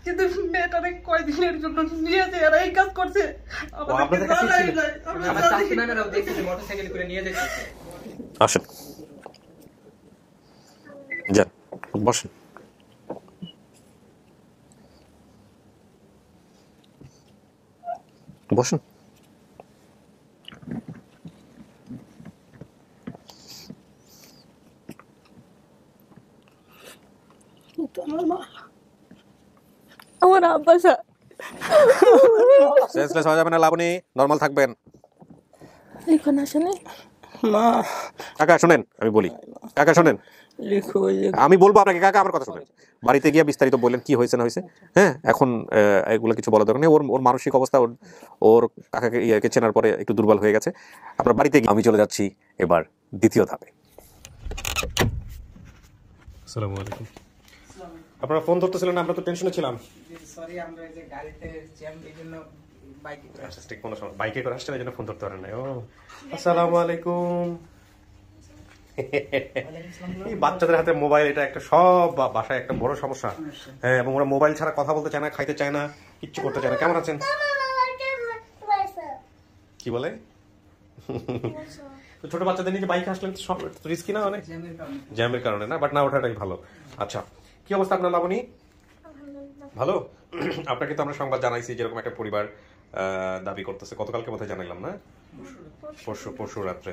কিন্তু মেয়েটারে কয়দিনের জন্য নিয়েছে আর এই কাজ করছে। আসেন যান বসেন। বসেন। আমার আব্বা সেন্সলেস হয়ে যাবেন না লাবণী, নরমাল থাকবেন। লিখন আসেনি মা। কাকা শুনেন, আমি বলি, কাকা শুনেন, আমি বলবো আপনাকে, কাকা আমার কথা শুনেন। বাড়িতে গিয়ে বিস্তারিত বললেন কি হয়েছে না হয়েছে। হ্যাঁ, এখন এগুলো কিছু বলা দরকার নেই। ওর মানসিক অবস্থা, ওর কাকাকে ইয়েকে চেনার পরে একটু দুর্বল হয়ে গেছে। আপনার বাড়িতে গিয়ে আমি চলে যাচ্ছি এবার দ্বিতীয় ধাপে। আসসালামু আলাইকুম। আপনারা ফোন ধরতেছিলেন না, আমরা তো টেনশনে ছিলাম। সরি, আমরা এই যে গাড়িতে জ্যাম, এইজন্য বাইকে করে আসছি। ঠিক কোনো সময় বাইকে করে আসছেন, এই জন্য ফোন ধরতে পারেন না। ও আসসালামু আলাইকুম। এই বাচ্চাদের হাতে মোবাইল, এটা একটা সব বাসায় একটা বড় সমস্যা। হ্যাঁ, এবং ওরা মোবাইল ছাড়া কথা বলতে চায় না, খাইতে চায় না, কিচ্ছু করতে চায় না। কেমন আছেন? কি বলে? তো ছোট বাচ্চাদের নিয়ে বাইকে আসলেন সব রিস্কি না অনেক? জ্যামের কারণে না, বাট না ওঠাটাই ভালো। আচ্ছা, কি অবস্থা আপনার লাবণী? ভালো। আপনাকে তো আমরা সংবাদ জানাইছি যেরকম একটা পরিবার দাবি করতেছে, গতকালকে বোধহয় জানাইলাম না? পরশু রাত্রে।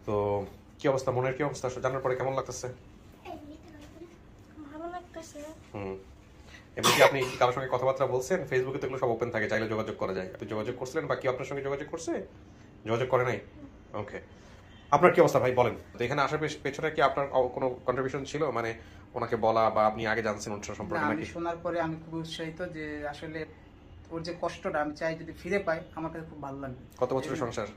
তো কি অবস্থা, মনের কি অবস্থা জানার পরে কেমন লাগতেছে? ভালো লাগতেছে। এমনি কি আপনি কারোর সঙ্গে কথাবার্তা বলছেন? ফেসবুকে তো এগুলো সব ওপেন থাকে, চাইলে যোগাযোগ করা যায়। আপনি যোগাযোগ করছিলেন বা কি আপনার সঙ্গে যোগাযোগ করছে? যোগাযোগ করে নাই? ওকে। আপনার কি অবস্থা ভাই বলেন তো? এখানে আসার পেছনে কি আপনার কোনো কন্ট্রিবিউশন ছিল, মানে ওনাকে বলা বা আপনি আগে জানছেন অনুষ্ঠান সম্পর্কে নাকি? শোনার পরে আমি খুব উৎসাহিত যে আসলে ওর যে কষ্টটা আমি চাই যদি ফিরে পাই, আমার কাছে খুব ভালো লাগবে। কত বছরের সংসার?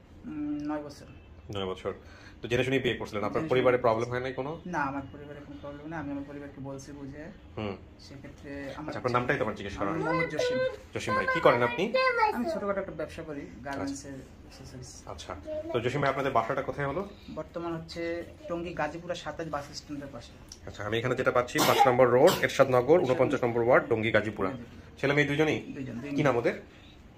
9 বছর। 9 বছর। তো জেনে শুনেই বিয়ে করছিলেন। আপনার পরিবারে প্রবলেম হয় নাই কোনো? না, আমার পরিবারে কোনো প্রবলেম নেই। আমি আমার পরিবারকে বলছি বুঝে। সেক্ষেত্রে আপনার নামটাই তো আমার জিজ্ঞেস করা। মোহাম্মদ জসিম। জসিম ভাই, কি করেন আপনি? আমি ছোটখাটো একটা ব্যবসা করি, গার্মেন্টসের অ্যাকসেসরিজ। আচ্ছা, তো জসিম ভাই আপনাদের বাসাটা কোথায় হলো? বর্তমান হচ্ছে টঙ্গী গাজীপুরা 27 বাস স্ট্যান্ডের পাশে। আচ্ছা, আমি এখানে যেটা পাচ্ছি 5 নম্বর রোড, এরশাদনগর, 49 নম্বর ওয়ার্ড, টঙ্গী গাজীপুরা। ছেলে মেয়ে দুজনেই? কি নাম ওদের?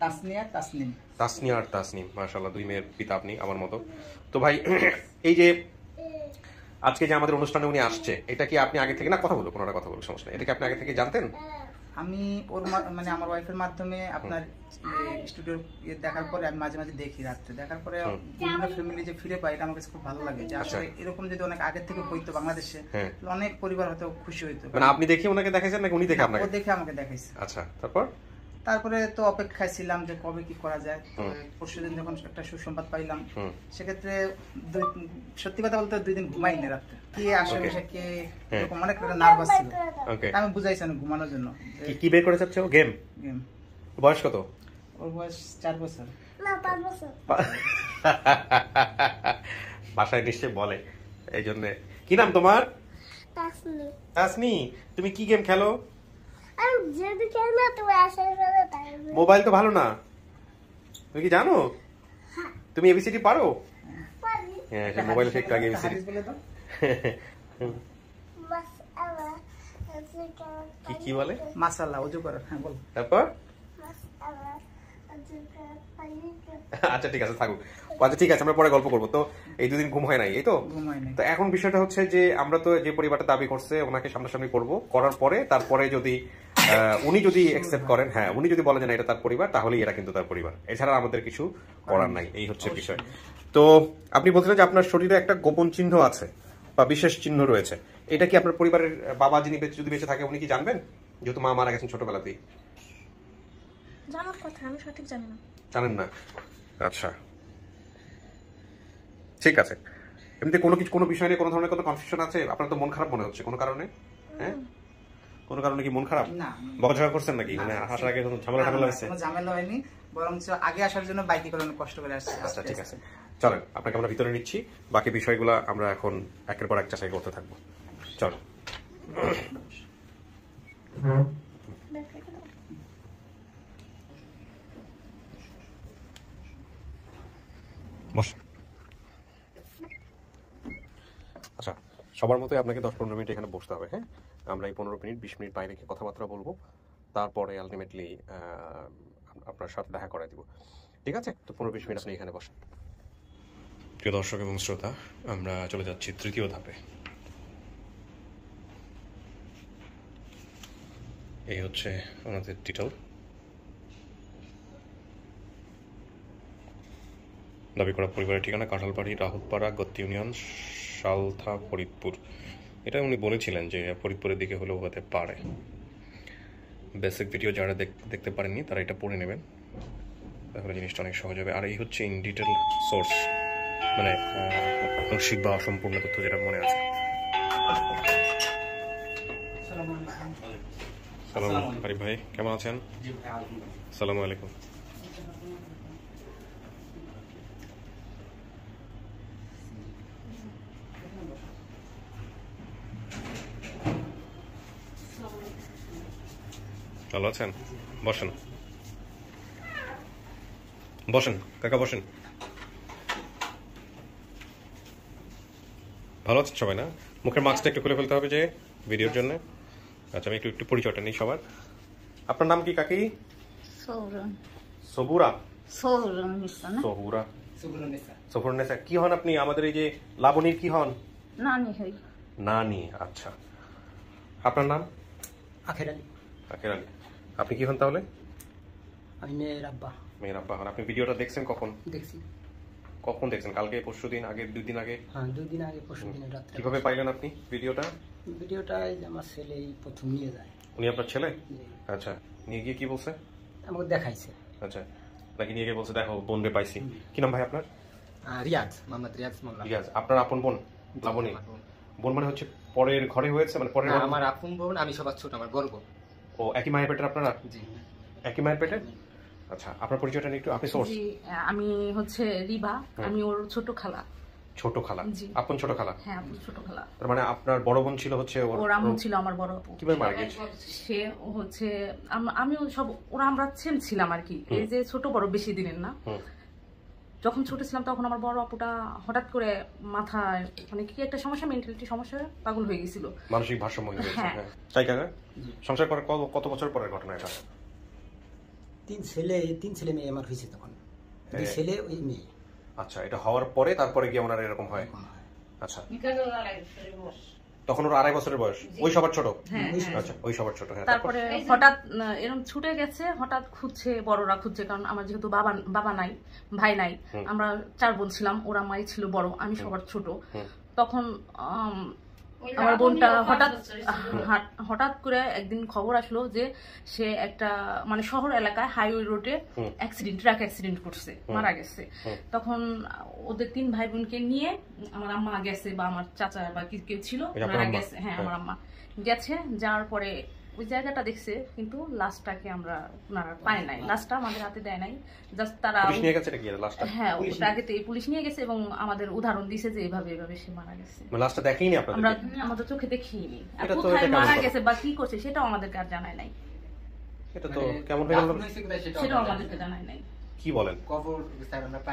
তাসনিয়া তাসনিম। তাসনিয়া আর তাসনিম, মাশাআল্লাহ, দুই মেয়ের পিতা আপনি, আমার মতো। তো ভাই, এই যে আজকে যে আমাদের অনুষ্ঠানে উনি আসছে, এটা কি আপনি আগে থেকে, না কথা বলবো, কোনোটা কথা বলবো, সমস্যা নেই, এটা কি আপনি আগে থেকে জানতেন? আমি ওর মানে আমার ওয়াইফের মাধ্যমে আপনার স্টুডিও দেখার পরে আমি মাঝে মাঝে দেখি, রাত্রে দেখার পরে বিভিন্ন ফ্যামিলি যে ফিরে পাই, এটা আমার কাছে খুব ভালো লাগে। যে আসলে এরকম যদি অনেক আগে থেকে হইতো বাংলাদেশে, অনেক পরিবার হয়তো খুশি হইতো। মানে আপনি দেখে ওনাকে দেখাইছেন নাকি উনি দেখে আপনাকে? ও দেখে আমাকে দেখাইছে। আচ্ছা, তারপরে তো অপেক্ষায় ছিলাম যে কবে কি করা যায়। পরশুদিন যখন একটা সুসংবাদ পাইলাম, সেক্ষেত্রে সত্যি কথা বলতে 2 দিন ঘুমাইনি রাত্রে। কি আশেপাশে কে এরকম অনেক নার্ভাস ছিল। আমি বুঝাইছি না ঘুমানোর জন্য। কি বের করে যাচ্ছে ও? গেম? বয়স কত ওর? বয়স 4 বছর। না, 5 বছর। বাসায় নিশ্চয় বলে, এই জন্য। কি নাম তোমার? তাসনি। তাসনি, তুমি কি গেম খেলো? আমি যদি খেলি না তুমি আসে ফেলে তাই। মোবাইল তো ভালো না, তুমি কি জানো? তুমি এবিসিডি পারো? পারি। হ্যাঁ, মোবাইলে একটু আগে এবিসিডি বলে দাও। মাশআল্লাহ। কি বলে? মাশাআল্লাহ, ওযু করো। হ্যাঁ বল। তারপর? মাশআল্লাহ। আচ্ছা ঠিক আছে, থাকুক। আচ্ছা ঠিক আছে, আমরা পরে গল্প করবো। তো এই 2 দিন ঘুম হয় নাই, এই তো? তো এখন বিষয়টা হচ্ছে যে আমরা তো যে পরিবারটা দাবি করছে ওনাকে সামনাসামনি করবো, করার পরে তারপরে যদি উনি যদি অ্যাকসেপ্ট করেন, হ্যাঁ, উনি যদি বলেন যে এটা তার পরিবার, তাহলেই এরা কিন্তু তার পরিবার, এছাড়া আমাদের কিছু করার নাই। এই হচ্ছে বিষয়। তো আপনি বলছিলেন যে আপনার শরীরে একটা গোপন চিহ্ন আছে বা বিশেষ চিহ্ন রয়েছে, এটা কি আপনার পরিবারের বাবা যিনি যদি বেঁচে থাকে উনি কি জানবেন? যেহেতু মা মারা গেছেন ছোটবেলাতেই। জানার কথা, আমি সঠিক জানি না। জানেন না? আচ্ছা ঠিক আছে। এমনিতে কোনো বিষয় নিয়ে কোনো ধরনের কোনো কনফিউশন আছে? আপনার তো মন খারাপ মনে হচ্ছে কোনো কারণে? হ্যাঁ, কোনো কারণে কি মন খারাপ? না। বকাঝকা করছেন নাকি? মানে আসার আগে কোনো ঝামেলা হয়েছে? কোনো ঝামেলা হয়নি, বরঞ্চ আগে আসার জন্য বাইকে করে অনেক কষ্ট করে আসছে। আচ্ছা ঠিক আছে, চলেন আপনাকে আমরা ভিতরে নিচ্ছি, বাকি বিষয়গুলো আমরা এখন একের পর এক যাচাই করতে থাকবো। চলো। বস। আচ্ছা, সবার মতোই আপনাকে 10-15 মিনিট এখানে বসতে হবে। হ্যাঁ, আমরা এই 15 মিনিট 20 মিনিট বাইরে গিয়ে কথাবার্তা বলবো। তারপরে আলটিমেটলি আপনার সাথে দেখা করাই দিব। ঠিক আছে, তো 15-20 মিনিট আপনি এখানে বসেন। প্রিয় দর্শক এবং শ্রোতা, আমরা চলে যাচ্ছি তৃতীয় ধাপে। এই হচ্ছে আমাদের টিটল। দাবি করা পরিবারের ঠিকানা কাঁঠালবাড়ি, রাহুতপাড়া, গত্তি ইউনিয়ন, সালথা, ফরিদপুর। এটা উনি বলেছিলেন যে ফরিদপুরের দিকে হলেও হতে পারে। বেসিক ভিডিও যারা দেখতে পারেননি তারা এটা পড়ে নেবেন, তাহলে জিনিসটা অনেক সহজ হবে। আর এই হচ্ছে ইন ডিটেল সোর্স, মানে আংশিক বা অসম্পূর্ণ তথ্য যেটা মনে আছে। সালাম আরিফ ভাই, কেমন আছেন? সালামু আলাইকুম। ভালো আছেন? বসেন বসেন কাকা, বসেন। ভালো আছেন সবাই না? মুখের মাস্কটা একটু খুলে ফেলতে হবে যে ভিডিওর জন্য। আচ্ছা, আমি একটু পরিচয়টা নিই সবার। আপনার নাম কি কাকি? সবুরা। সফুরনেসা। কি হন আপনি? আমাদের এই যে লাবণীর কি হন? নানি হই। নানি, আচ্ছা। আপনার নাম? আখের আলী। আখের আলী। আপনি কি হন তাহলে? আমি মেয়ের আব্বা। মেয়ের আব্বা হন। আপনি ভিডিওটা দেখছেন কখন? দেখছি। কখন দেখছেন? কালকে, পরশু দিন আগে, 2 দিন আগে? হ্যাঁ, 2 দিন আগে, পরশু দিনের রাত্রে। কিভাবে পাইলেন আপনি ভিডিওটা? ভিডিওটা আমার ছেলেই প্রথম নিয়ে যায়। উনি আপনার ছেলে? আচ্ছা, নিয়ে গিয়ে কি বলছে? আমাকে দেখাইছে। আচ্ছা, নাকি নিয়ে গিয়ে বলছে দেখো বোন রে পাইছি। কি নাম ভাই আপনার? রিয়াজ, মোহাম্মদ রিয়াজ মোল্লা। রিয়াজ। আপনার আপন বোন লাবণী? বোন মানে হচ্ছে পরের ঘরে হয়েছে, মানে পরের? আমার আপন বোন, আমি সবার ছোট, আমার বড় বোন। ও, একই মায়ের পেটের আপনারা? জি, একই মায়ের পেটে। আচ্ছা, আপনার পরিচয়টা নিয়ে একটু। আপনি সোর্স? জি, আমি হচ্ছে রিবা, আমি ওর ছোট খালা। ছোট খালা? জি। আপন ছোট খালা? হ্যাঁ, আপন ছোট খালা। তার মানে আপনার বড় বোন ছিল হচ্ছে ওর আম্মু ছিল আমার বড় আপু। কিভাবে মারা গেছে? সে হচ্ছে আমিও সব আমরা সেম ছিলাম আর কি, এই যে ছোট বড় বেশি দিনের না। যখন ছোট ছিলাম তখন আমার বড় আপুটা হঠাৎ করে মাথায় মানে কি একটা সমস্যা, মেন্টালিটি সমস্যা, পাগল হয়ে গেছিল, মানসিক ভারসাম্য হয়েছে। হ্যাঁ। তাই কাকা, সংসার করার কত বছর পরের ঘটনা এটা? 3 ছেলে মেয়ে আমার হয়েছে তখন। 2 ছেলে, ওই মেয়ে। আচ্ছা, এটা হওয়ার পরে তারপরে গিয়ে ওনার এরকম হয়? আচ্ছা, তখন ওর 2.5 বছরের বয়স। ওই সবার ছোট? আচ্ছা, ওই সবার ছোট। হ্যাঁ। তারপরে হঠাৎ এরকম ছুটে গেছে, হঠাৎ খুঁজছে, বড়রা খুঁজছে, কারণ আমার যেহেতু বাবা নাই, ভাই নাই, আমরা 4 বোন ছিলাম, ওরা মাই ছিল বড়, আমি সবার ছোট। তখন আমার বোনটা হঠাৎ করে একদিন খবর আসলো যে সে একটা মানে শহর এলাকায় হাইওয়ে রোডে ট্রাক অ্যাক্সিডেন্ট করছে, মারা গেছে। তখন ওদের 3 ভাই বোনকে নিয়ে আমার আম্মা গেছে, বা আমার চাচা বা কেউ ছিল, ওনারা গেছে। হ্যাঁ, আমার আম্মা গেছে। যাওয়ার পরে ওই জায়গাটা দেখছে, কিন্তু লাশটাকে আমরা ওনারা পাই নাই, লাশটা আমাদের হাতে দেয় নাই। জাস্ট তারা পুলিশ নিয়ে গেছে নাকি লাশটা? হ্যাঁ, ওটাকে পুলিশ নিয়ে গেছে এবং আমাদের উদাহরণ দিয়েছে যে এভাবে সে মারা গেছে। মানে লাশটা দেখেইনি আপনারা? আমরা আমাদের চোখে দেখিনি, আর কোথায় মারা গেছে বা কি করছে সেটাও আমাদেরকে আর জানায় নাই। এটা তো কেমন হয়ে গেল? সেটাও আমাদেরকে জানায় নাই। কি বলেন?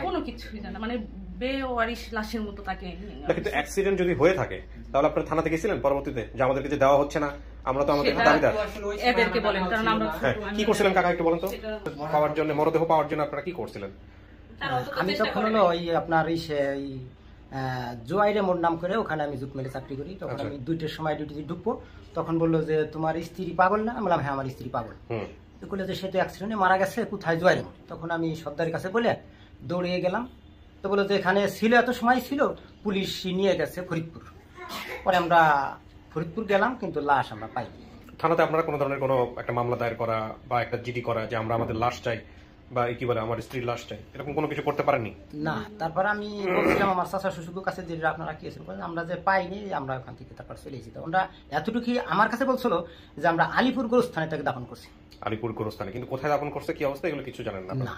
কোনো কিছুই জানা, মানে বেওয়ারিশ লাশের মতো তাকে। কিন্তু অ্যাক্সিডেন্ট যদি হয়ে থাকে তাহলে আপনারা থানাতে গেছিলেন পরবর্তীতে যে আমাদেরকে যে দেওয়া হচ্ছে না, আমরা তো আমাদের দাবিদার? এদেরকে বলেন, কারণ আমরা কি করছিলেন কাকা একটু বলেন তো? পাওয়ার জন্য, মরদেহ পাওয়ার জন্য আপনারা কি করছিলেন? আমি তখন হলো ওই আপনার জোয়াইরে মোর নাম করে ওখানে আমি জুক মেলে চাকরি করি। তখন আমি 2টার সময় ডিউটিতে ঢুকবো, তখন বললো যে তোমার স্ত্রী পাগল না? আমি বললাম হ্যাঁ, আমার স্ত্রী পাগল। বলে যে সে তো অ্যাক্সিডেন্টে মারা গেছে, কোথায় জোয়াইরে? তখন আমি সর্দারের কাছে বলে দৌড়িয়ে গেলাম। তো বললো যে এখানে ছিল, এত সময় ছিল, পুলিশ নিয়ে গেছে ফরিদপুর। পরে আমরা ফরিদপুর গেলাম, কিন্তু লাশ আমরা পাইনি। থানাতে আপনারা কোনো ধরনের কোনো একটা মামলা দায়ের করা বা একটা জিডি করা যে আমরা আমাদের লাশ চাই বা কি বলে আমার স্ত্রীর লাশ চাই, এরকম কোনো কিছু করতে পারেননি? না। তারপর আমি বলছিলাম আমার চাচা শ্বশুরের কাছে যে আপনারা কি এসেছেন, আমরা যে পাইনি, আমরা ওখান থেকে তারপর চলে এসেছি। ওরা এতটুকু আমার কাছে বলছিল যে আমরা আলিপুর গোরস্থানে তাকে দাফন করছি। আলিপুর গোরস্থানে? কিন্তু কোথায় দাফন করছে, কি অবস্থা, এগুলো কিছু জানেন না? না।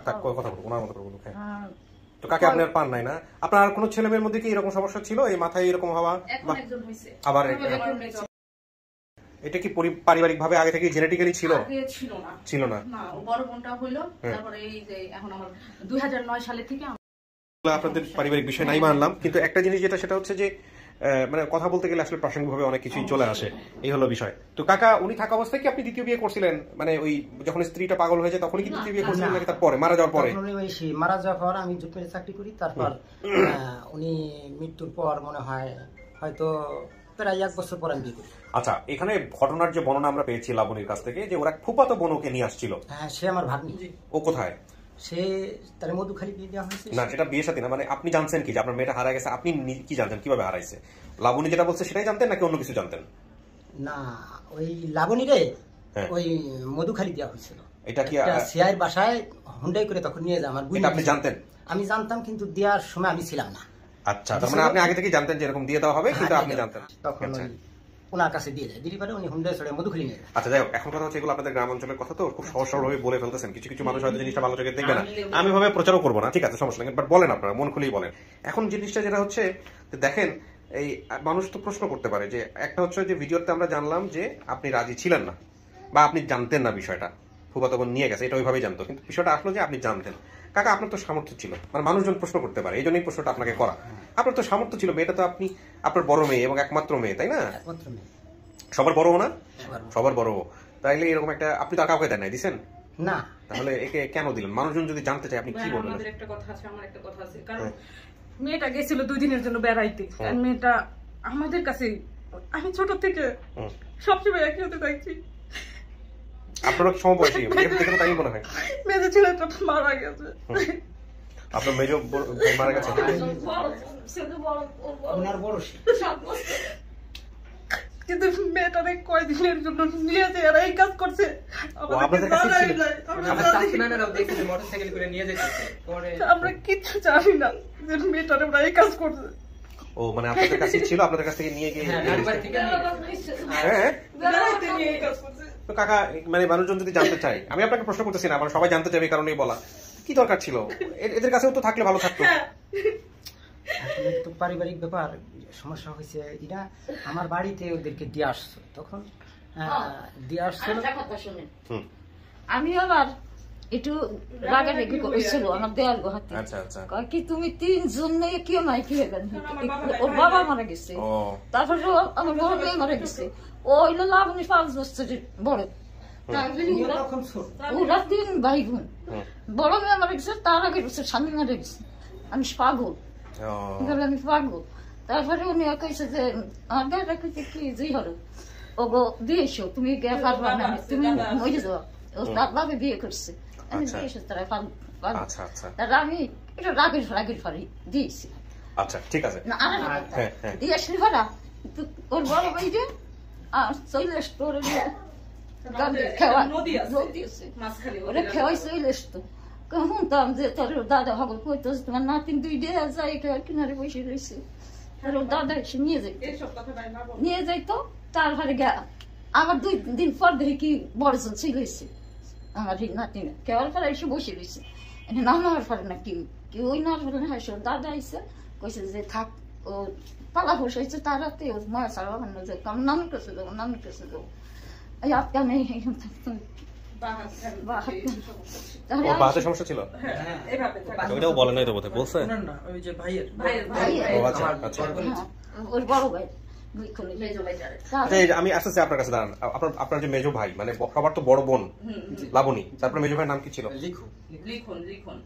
থাক কথা বলবো, ওনার মতো বলবো। হ্যাঁ, তো কাকে আপনি আর পান নাই না? আপনার কোনো ছেলে মেয়ের মধ্যে কি এরকম সমস্যা ছিল, এই মাথায় এরকম হওয়া? আবার এটা কি পারিবারিক ভাবে আগে থেকে জেনেটিক্যালি ছিল? ছিল না। বড় বোনটা হলো, তারপরে এই যে এখন আমার 2009 সালে থেকে আপনাদের পারিবারিক বিষয় নাই মানলাম, কিন্তু একটা জিনিস যেটা সেটা হচ্ছে যে মানে কথা বলতে গেলে আসলে প্রাসঙ্গিকভাবে অনেক কিছুই চলে আসে, এই হলো বিষয়। তো কাকা উনি থাকা অবস্থায় কি আপনি দ্বিতীয় বিয়ে করছিলেন? মানে ওই যখন স্ত্রীটা পাগল হয়ে যায় তখনই কি দ্বিতীয় বিয়ে করছিলেন নাকি তারপরে মারা যাওয়ার পরে? মারা যাওয়ার পর আমি জুট মিলে চাকরি করি, তারপর উনি মৃত্যুর পর মনে হয় হয়তো প্রায় 1 বছর পর আমি বিয়ে করি। আচ্ছা, এখানে ঘটনার যে বর্ণনা আমরা পেয়েছি লাবণীর কাছ থেকে, যে ওরা ফুফাতো বোনকে নিয়ে আসছিল। হ্যাঁ, সে আমার ভাগ্নি। ও কোথায়? সে তার মধুখালী বিয়ে দেওয়া হয়েছে। না, সেটা বিয়ে সাথে না, মানে আপনি জানছেন কি যে আপনার মেয়েটা হারা গেছে? আপনি কি জানতেন কিভাবে হারাইছে? লাবণী যেটা বলছে সেটাই জানতেন নাকি অন্য কিছু জানতেন? না, ওই লাবণী রে হ্যাঁ। ওই মধুখালী দেওয়া হয়েছিল। এটা কি সিআইয়ের বাসায় হুন্ডাই করে তখন নিয়ে যায় আমার বুঝি। এটা আপনি জানতেন? আমি জানতাম, কিন্তু দেওয়ার সময় আমি ছিলাম না। আচ্ছা, তার মানে আপনি আগে থেকে জানতেন যে এরকম দিয়ে দেওয়া হবে, কিন্তু আপনি জানতেন তখন ওই ওনার কাছে দিয়ে যায়, দিলি পারে উনি হুন্ডাই চড়ে মধুখালী নিয়ে যায়। আচ্ছা, যাই হোক, এখন কথা হচ্ছে এগুলো আপনাদের গ্রাম অঞ্চলের কথা, তো খুব সহজ সরলভাবে বলে ফেলতেছেন। কিছু কিছু মানুষ হয়তো জিনিসটা ভালো চোখে দেখবে না, আমি ভাবে প্রচারও করবো না, ঠিক আছে, সমস্যা নেই, বাট বলেন আপনারা মন খুলেই বলেন। এখন জিনিসটা যেটা হচ্ছে দেখেন, এই মানুষ তো প্রশ্ন করতে পারে যে একটা হচ্ছে যে ভিডিওতে আমরা জানলাম যে আপনি রাজি ছিলেন না বা আপনি জানতেন না বিষয়টা, ফুফাতো বোন নিয়ে গেছে এটা ওইভাবেই জানতো, কিন্তু বিষয়টা আসলো যে আপনি জানতেন। কাকা আপনার তো সামর্থ্য ছিল, মানে মানুষজন প্রশ্ন করতে পারে, এই জন্যই প্রশ্নটা আপনাকে করা। আপনার তো সামর্থ্য ছিল, মেয়েটা তো আপনি আপনার বড় মেয়ে এবং একমাত্র মেয়ে, তাই না? একমাত্র মেয়ে। সবার বড় না? সবার বড়। তাইলে এরকম একটা আপনি তো আর কাউকে দেন নাই, দিছেন না, তাহলে একে কেন দিলেন? মানুষজন যদি জানতে চায় আপনি কি বলবেন? আমাদের একটা কথা আছে, আমার একটা কথা আছে, কারণ মেয়েটা গেছিল 2 দিনের জন্য বেড়াইতে, আর মেয়েটা আমাদের কাছে, আমি ছোট থেকে সবসময় একই হতে চাইছি। আপনারা সমবয়সী, দেখে তো তাই মনে হয়। মেয়েদের ছেলেটা মারা গেছে। আপনার মেজো ভাই মারা গেছে? ওনার বড় সে। কিন্তু মেয়েটারে কয়দিনের জন্য নিয়ে যে এরা এই কাজ করছে, আপনাদের কাছে ছিল? মোটরসাইকেল করে নিয়ে যেতেছে, পরে আমরা কিচ্ছু জানি না যে মেয়েটারে ওরা এই কাজ করছে। ও মানে আপনাদের কাছে ছিল, আপনাদের কাছ থেকে নিয়ে গিয়ে? নাটবার থেকে হ্যাঁ। বেড়াইতে নিয়ে এই কাজ করছে। তো কাকা, মানে মানুষজন যদি জানতে চায়, আমি আপনাকে প্রশ্ন করতেছি না, সবাই জানতে চাইবে, কারণেই বলা। কি দরকার ছিল? এদের কাছেও তো থাকলে ভালো থাকতো। আসলে তো পারিবারিক ব্যাপার, সমস্যা হয়েছে। এরা আমার বাড়িতে ওদেরকে দিয়ে আসছো, তখন দিয়ে আসছো। আমি আবার একটু রাগারাগি করেছিল আমার দেয়াল গোহাতে। আচ্ছা আচ্ছা। কি তুমি 3 জন নিয়ে কেউ নাই, কি হবে? ওর বাবা মারা গেছে, তারপরে আমার বড় মেয়ে মারা গেছে, ও হইলো লাবণী 5 বছরের বড়, ওরা 3 ভাই বোন। বড় মেয়ে মারা গেছে, তার আগে বছর স্বামী মারা গেছে। আমি পাগল, আমি পাগল। তারপরে উনি কইছে যে আমার গায়ে কইছে কি যেই হলো ও গো দিয়েছো, তুমি গে পারবা না, তুমি মরে যাও। ও তার বাবা বিয়ে করছে, আমি দিয়েছি তারা পারবো। আচ্ছা আচ্ছা। তারা আমি এটা রাগের ফারি দিয়েছি। আচ্ছা, ঠিক আছে। না আর দিয়ে আসলে ভাড়া ওর বড় ভাই যে চলে আসতো, ওরা খেওয়া নদী আছে ওরা খেওয়াই চলে আসতো। শুনতাম যে তোর দাদা হগল কইতো তোমার নাতিন 2 দিয়ে যায় খেয়ার কিনারে বসে রয়েছে, তার ওর দাদা এসে নিয়ে যাইতো। তারপরে আবার 2 দিন পর দেখি কি বড়জন ছিল আমার নাতিন খেয়ার পরে এসে বসে রয়েছে, না নেওয়ার পরে না কি ওই নেওয়ার পরে না হাসো দাদা আইসে কইছে যে থাক, ও পালা বস হয়েছে তার হাতে, ওর মায়া ছাড়া ভাবনা যে আমার নানুর কাছে যাবো, নানুর কাছে যাবো। এই আপকা নেই সমস্যা ছিল, ওইটাও বলে নাই তো বোধহয়, বলছে ওই যে ভাইয়ের ওর বড় ভাই। আমি আসতেছি আপনার কাছে, দাঁড়ান। আপনার যে মেজো ভাই, মানে সবার তো বড় বোন লাবণী, তারপরে মেজো ভাইয়ের নাম কি ছিল? লিখুন।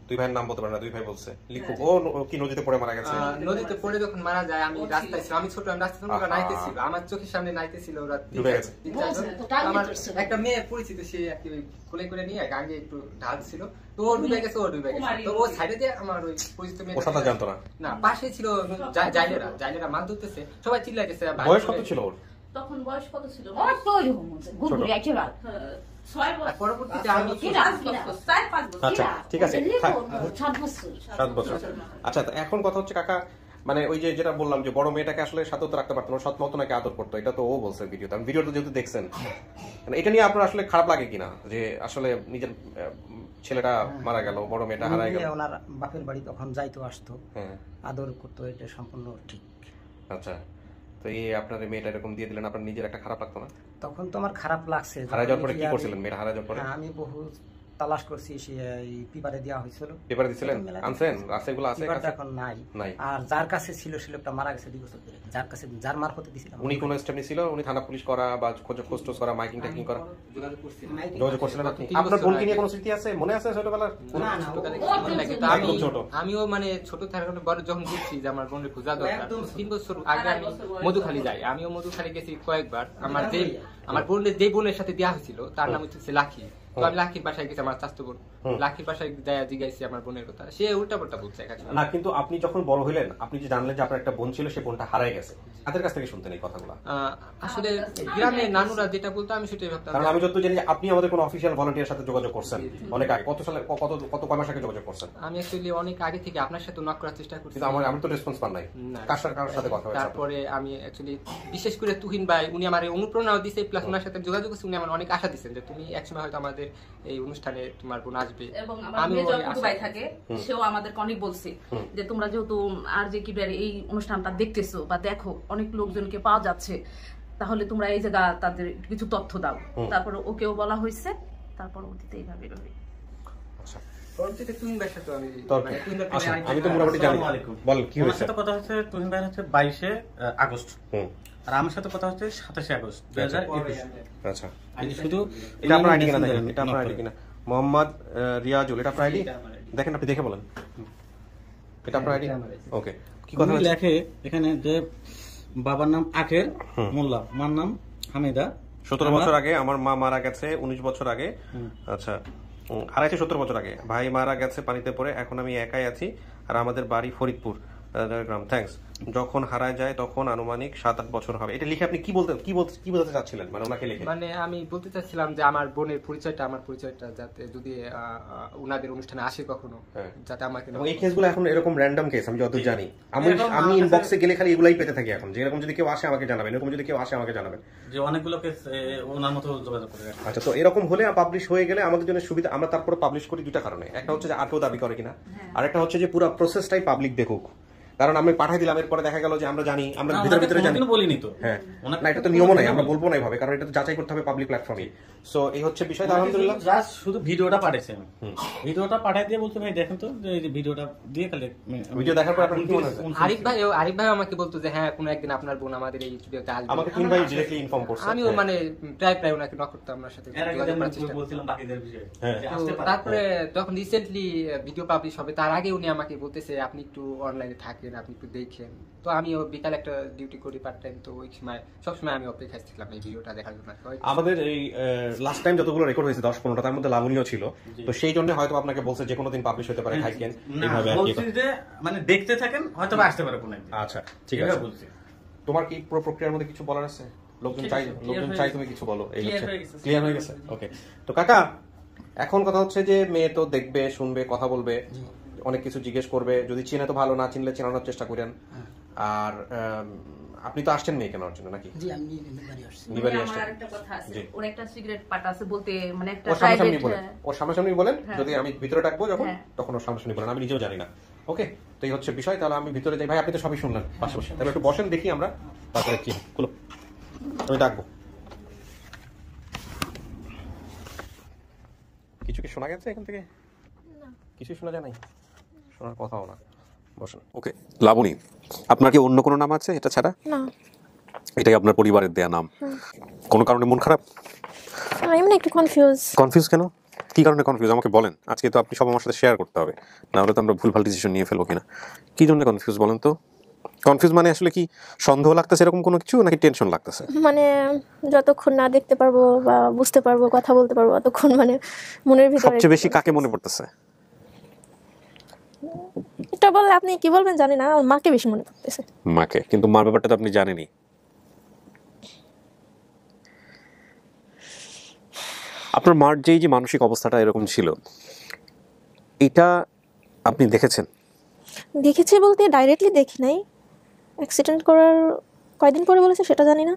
2 ভাইয়ের নাম বলতে পারেন না? 2 ভাই বলছে লিখু। ও কি নদীতে পড়ে মারা গেছে? নদীতে পড়ে যখন মারা যায়, আমি রাস্তায় ছিলাম, আমি ছোট, আমি রাস্তায় ওরা নাইতেছিল, আমার চোখের সামনে নাইতেছিল ওরা। ডুবে গেছে। আমার একটা মেয়ে পরিচিত, সে আর কি কোলে করে নিয়ে আগে একটু ঢাল ছিল, তো ও ডুবে গেছে, তো ও সাইডে দিয়ে আমার ওই পরিচিত মেয়ে, ও সাঁতার জানতো না? না, পাশে ছিল জাইলেরা মাছ ধরতেছে, সবাই চিল্লাই গেছে। বয়স কত ছিল ওর তখন? বয়স কত ছিল? পরবর্তীতে আমি আচ্ছা, ঠিক আছে, 7 বছর। আচ্ছা, এখন কথা হচ্ছে কাকা, মানে ওই যে যেটা বললাম যে বড় মেয়েটাকে আসলে সাথে তো রাখতে পারতো না, সৎ মতো নাকি আদর করতো, এটা তো ও বলছে ভিডিওতে। আমি ভিডিওটা যেহেতু দেখছেন, এটা নিয়ে আপনার আসলে খারাপ লাগে কিনা যে আসলে নিজের ছেলেটা মারা গেল, বড় মেয়েটা হারায় গেল? ওনার বাপের বাড়ি তখন যাইতো আসতো, আদর করতো, এটা সম্পূর্ণ ঠিক। আচ্ছা, তো এই আপনার মেয়েটা এরকম দিয়ে দিলেন, আপনার নিজের একটা খারাপ লাগতো না? তখন তো আমার খারাপ লাগছে। হারায় যাওয়ার পরে কি করছিলেন? মেয়েটা হারায় যাওয়ার পরে আমি বহু তালাশ করছি সে এই পেপারে দেওয়া হয়েছিল। পেপারে দিছিলেন? আনছেন? আছে এগুলো আছে পেপারটা কাছে? এখন নাই। নাই। আর যার কাছে ছিল সে লোকটা মারা গেছে 2 বছর ধরে। যার কাছে যার মারফতে দিছিলাম। উনি কোন স্টেপ নিছিল? উনি থানা পুলিশ করা বা খোঁজ করা, মাইকিং টাইকিং করা? যোগাযোগ করছিলেন আপনি? আপনার বোনকে নিয়ে কোনো স্মৃতি আছে? মনে আছে ছোটবেলার? না না একদম ছোট। আমিও মানে ছোট থাকার কারণে বড় যখন বুঝছি যে আমার বোনের খোঁজা দরকার 3 বছর আগে আমি মধুখালী যাই। আমিও মধুখালী গেছি কয়েকবার। আমার বোনের যে বোনের সাথে দেওয়া হয়েছিল তার নাম হচ্ছে লাকি। তো আমি লাকির বাসায় গেছি, আমার চাচতো বোন। লাকির বাসায় যায় জিজ্ঞাসি আমার বোনের কথা, সে উল্টা পাল্টা বলছে। না, কিন্তু আপনি যখন বড় হইলেন আপনি যে জানলেন যে আপনার একটা বোন ছিল, সে বোনটা হারায় গেছে, তাদের কাছ থেকে শুনতেন এই কথাগুলো? আসলে গ্রামে নানুরা যেটা বলতো আমি সেটাই ভাবতাম। কারণ আমি যতদূর জানি যে আপনি আমাদের কোনো অফিসিয়াল ভলান্টিয়ার সাথে যোগাযোগ করছেন অনেক আগে। কত সালে, কত কয় মাস আগে যোগাযোগ করছেন? আমি অ্যাকচুয়ালি অনেক আগে থেকে আপনার সাথে নক করার চেষ্টা করছি, কিন্তু আমি তো রেসপন্স পান নাই। কার সাথে কথা হয়েছে? তারপরে আমি অ্যাকচুয়ালি বিশেষ করে তুহিন ভাই, উনি আমার অনুপ্রেরণা দিয়েছে, প্লাস ওনার সাথে যোগাযোগ করছি। উনি আমার অনেক আশা দিয়েছেন যে তুমি একসময় হয়তো আমাদের এই অনুষ্ঠানে তোমার বোন আসবে। এবং আমার মেজর দুবাই থাকে, সেও আমাদের অনেক বলছে যে তোমরা যেহেতু আর যে কি এই অনুষ্ঠানটা দেখতেছো বা দেখো অনেক লোকজনকে পাওয়া যাচ্ছে, তাহলে তোমরা এই জায়গা তাদের কিছু তথ্য দাও। তারপর ওকেও বলা হয়েছে, তারপর অতীতে এইভাবে আমি তো মোটামুটি জানি। বল কি হয়েছে? কথা হচ্ছে তুহিন ভাই হচ্ছে 22 আগস্ট, আর আমার সাথে কথা হচ্ছে 27 আগস্ট 2021। আচ্ছা, শুধু এটা আপনার আইডি কিনা দেখেন, এটা আপনার আইডি কিনা? মোহাম্মদ রিয়াজুল, এটা আপনার আইডি? দেখেন, আপনি দেখে বলেন এটা আপনার আইডি? ওকে, কি কথা লেখে এখানে যে বাবার নাম আখের মোল্লা, মার নাম হামিদা। 17 বছর আগে আমার মা মারা গেছে, 19 বছর আগে। আচ্ছা, হারাইছে 17 বছর আগে। ভাই মারা গেছে পানিতে পড়ে, এখন আমি একাই আছি, আর আমাদের বাড়ি ফরিদপুর গ্রাম। থ্যাঙ্কস। যখন হারায় যায় তখন আনুমানিক 7-8 বছর হবে। এটা লিখে আপনি কি বলতে চাচ্ছিলেন? মানে ওনাকে লিখে মানে আমি বলতে চাচ্ছিলাম যে আমার বোনের পরিচয়টা, আমার পরিচয়টা যাতে যদি উনাদের অনুষ্ঠানে আসে কখনো, যাতে আমাকে। এই কেসগুলো এখন এরকম র্যান্ডম কেস, আমি যতদূর জানি। আমি ইনবক্সে গেলে খালি এগুলাই পেতে থাকি এখন, যে এরকম যদি কেউ আসে আমাকে জানাবেন, এরকম যদি কেউ আসে আমাকে জানাবেন, যে অনেকগুলো কেস ওনার মতো যোগাযোগ করে। আচ্ছা, তো এরকম হলে পাবলিশ হয়ে গেলে আমাদের জন্য সুবিধা। আমরা তারপরে পাবলিশ করি দুটা কারণে। একটা হচ্ছে যে আটও দাবি করে কিনা, আর একটা হচ্ছে যে পুরো প্রসেসটাই পাবলিক দেখুক। কারণ আমি পাঠাই দিলাম, এরপরে দেখা গেল যে আমরা জানি, আমরা ভিতরে জানি, বলিনি তো। হ্যাঁ, না, এটা তো নিয়ম নাই, আমরা বলবো না এইভাবে, কারণ এটা তো যাচাই করতে হবে পাবলিক প্ল্যাটফর্মে। সো এই হচ্ছে বিষয়। আলহামদুলিল্লাহ, জাস্ট শুধু ভিডিওটা পাঠাইছে, ভিডিওটা পাঠাই দিয়ে বলতে ভাই দেখেন তো, যে এই ভিডিওটা দিয়ে খালি ভিডিও দেখার পর আপনার কি মনে হয়েছে? আরিফ ভাই আমাকে বলতো যে হ্যাঁ কোনো একদিন আপনার বোন আমাদের এই স্টুডিওতে আসবে। আমাকে তিন ভাই ডিরেক্টলি ইনফর্ম করছে। আমিও মানে প্রায় ওনাকে নক করতাম, আমার সাথে বলছিলাম বাকিদের বিষয়ে। তারপরে যখন রিসেন্টলি ভিডিও পাবলিশ হবে তার আগে উনি আমাকে বলতেছে আপনি একটু অনলাইনে থাকেন, আপনি একটু দেখেন। তো আমিও বিকালে একটা ডিউটি করি পার্ট টাইম, তো ওই সময় সবসময় আমি অপেক্ষায় ছিলাম এই ভিডিওটা দেখার জন্য। আমাদের এই লাস্ট টাইম যতগুলো রেকর্ড হয়েছে 10-15টা, তার মধ্যে লাবণীয় ছিল, তো সেই জন্য হয়তো আপনাকে বলছে যে কোনো দিন পাবলিশ হতে পারে, থাকেন এইভাবে মানে দেখতে থাকেন, হয়তো আসতে পারে কোনো একদিন। আচ্ছা, ঠিক আছে, বলছি। তোমার কি পুরো প্রক্রিয়ার মধ্যে কিছু বলার আছে? লোকজন চাই তুমি কিছু বলো। এই হচ্ছে ক্লিয়ার হয়ে গেছে। ওকে, তো কাকা এখন কথা হচ্ছে যে মেয়ে তো দেখবে, শুনবে, কথা বলবে, অনেক কিছু জিজ্ঞেস করবে। যদি চিনে তো ভালো, না চিনলে চেনানোর চেষ্টা করেন। আর আপনি তো আসছেন মেয়ে কেনার জন্য নাকি? জি, আমি নিবারি আসছি। নিবারি আসছেন। একটা কথা আছে, ওর একটা সিগারেট পাট আছে বলতে, মানে একটা ওর সামনাসামনি বলেন, যদি আমি ভিতরে ডাকবো যখন, তখন ওর সামনাসামনি বলেন, আমি নিজেও জানি না। ওকে, তো এই হচ্ছে বিষয়। তাহলে আমি ভিতরে যাই। ভাই আপনি তো সবই শুনলেন পাশাপাশি, তাহলে একটু বসেন, দেখি আমরা তারপরে কি হলো। আমি ডাকবো। কিছু কি শোনা গেছে এখান থেকে? কিছু শোনা যায় নাই, শোনার কথাও না। বসেন। ওকে, লাবণী, আপনার কি অন্য কোনো নাম আছে এটা ছাড়া? না, এটাই আপনার পরিবারের দেয়া নাম। কোনো কারণে মন খারাপ? আমি না একটু কনফিউজ কেন? কি কারণে কনফিউজ আমাকে বলেন। আজকে তো আপনি সব আমার সাথে শেয়ার করতে হবে, না হলে তো আমরা ভুলভাল ডিসিশন নিয়ে ফেলবো কিনা। কি জন্য কনফিউজ বলেন তো? কনফিউজ মানে আসলে কি সন্দেহ লাগতেছে এরকম কোনো কিছু, নাকি টেনশন লাগতেছে? মানে যতক্ষণ না দেখতে পারবো বা বুঝতে পারবো, কথা বলতে পারবো, ততক্ষণ মানে মনের ভিতরে সবচেয়ে বেশি কাকে মনে পড়তেছে? এটা বললে আপনি কি বলবেন জানি না, মাকে বেশি মনে পড়তেছে। মাকে? কিন্তু মার ব্যাপারটা তো আপনি জানেনই। আপনার মার যে মানসিক অবস্থাটা এরকম ছিল, এটা আপনি দেখেছেন? দেখেছি বলতে ডাইরেক্টলি দেখি নাই, অ্যাক্সিডেন্ট করার কয়দিন পরে বলেছে সেটা জানি না,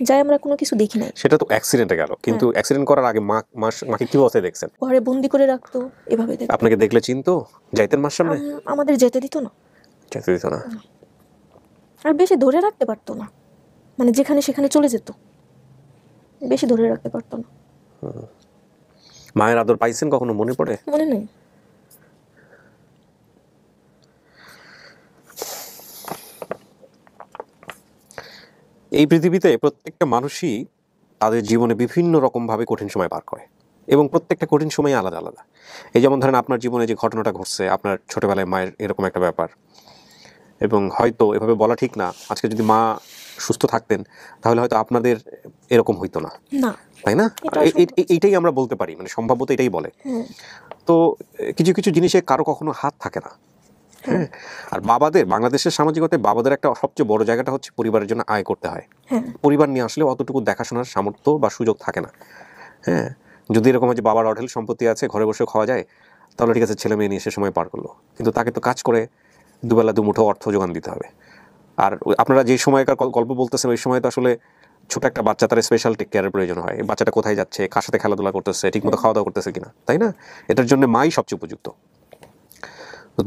যাই আমরা কোনো কিছু দেখি নাই। সেটা তো অ্যাক্সিডেন্টে গেল, কিন্তু অ্যাক্সিডেন্ট করার আগে মাকে কি অবস্থায় দেখছেন? ঘরে বন্দি করে রাখতো, এভাবে দেখতো। আপনাকে দেখলে চিনতো? যাইতেন মার সামনে? আমাদের যেতে দিত না। যেতে দিত না? আর বেশি ধরে রাখতে পারতো না, মানে যেখানে সেখানে চলে যেত, বেশি ধরে রাখতে পারতো না। মায়ের আদর পাইছেন কখনো, মনে পড়ে? মনে নেই। এই পৃথিবীতে প্রত্যেকটা মানুষই তাদের জীবনে বিভিন্ন রকমভাবে কঠিন সময় পার করে এবং প্রত্যেকটা কঠিন সময় আলাদা আলাদা। এই যেমন ধরেন আপনার জীবনে যে ঘটনাটা ঘটছে, আপনার ছোটবেলায় মায়ের এরকম একটা ব্যাপার, এবং হয়তো এভাবে বলা ঠিক না, আজকে যদি মা সুস্থ থাকতেন তাহলে হয়তো আপনাদের এরকম হইতো না, না, তাই না? এইটাই আমরা বলতে পারি, মানে সম্ভাব্যতা এটাই বলে। তো কিছু কিছু জিনিসে কারো কখনো হাত থাকে না। হ্যাঁ, আর বাবাদের, বাংলাদেশের সামাজিকতায় বাবাদের একটা সবচেয়ে বড় জায়গাটা হচ্ছে পরিবারের জন্য আয় করতে হয়। পরিবার নিয়ে আসলে অতটুকু দেখাশোনার সামর্থ্য বা সুযোগ থাকে না। হ্যাঁ, যদি এরকম হয় যে বাবার অঢেল সম্পত্তি আছে, ঘরে বসে খাওয়া যায়, তাহলে ঠিক আছে, ছেলে মেয়ে নিয়ে সে সময় পার করলো, কিন্তু তাকে তো কাজ করে দুবেলা দুমুঠো অর্থ যোগান দিতে হবে। আর আপনারা যে সময়কার গল্প বলতেছেন, ওই সময় তো আসলে ছোট একটা বাচ্চা, তার স্পেশাল টেক কেয়ারের প্রয়োজন হয়। বাচ্চাটা কোথায় যাচ্ছে, কার সাথে খেলাধুলা করতেছে, ঠিকমতো খাওয়া দাওয়া করতেছে কিনা, তাই না? এটার জন্য মাই সবচেয়ে উপযুক্ত।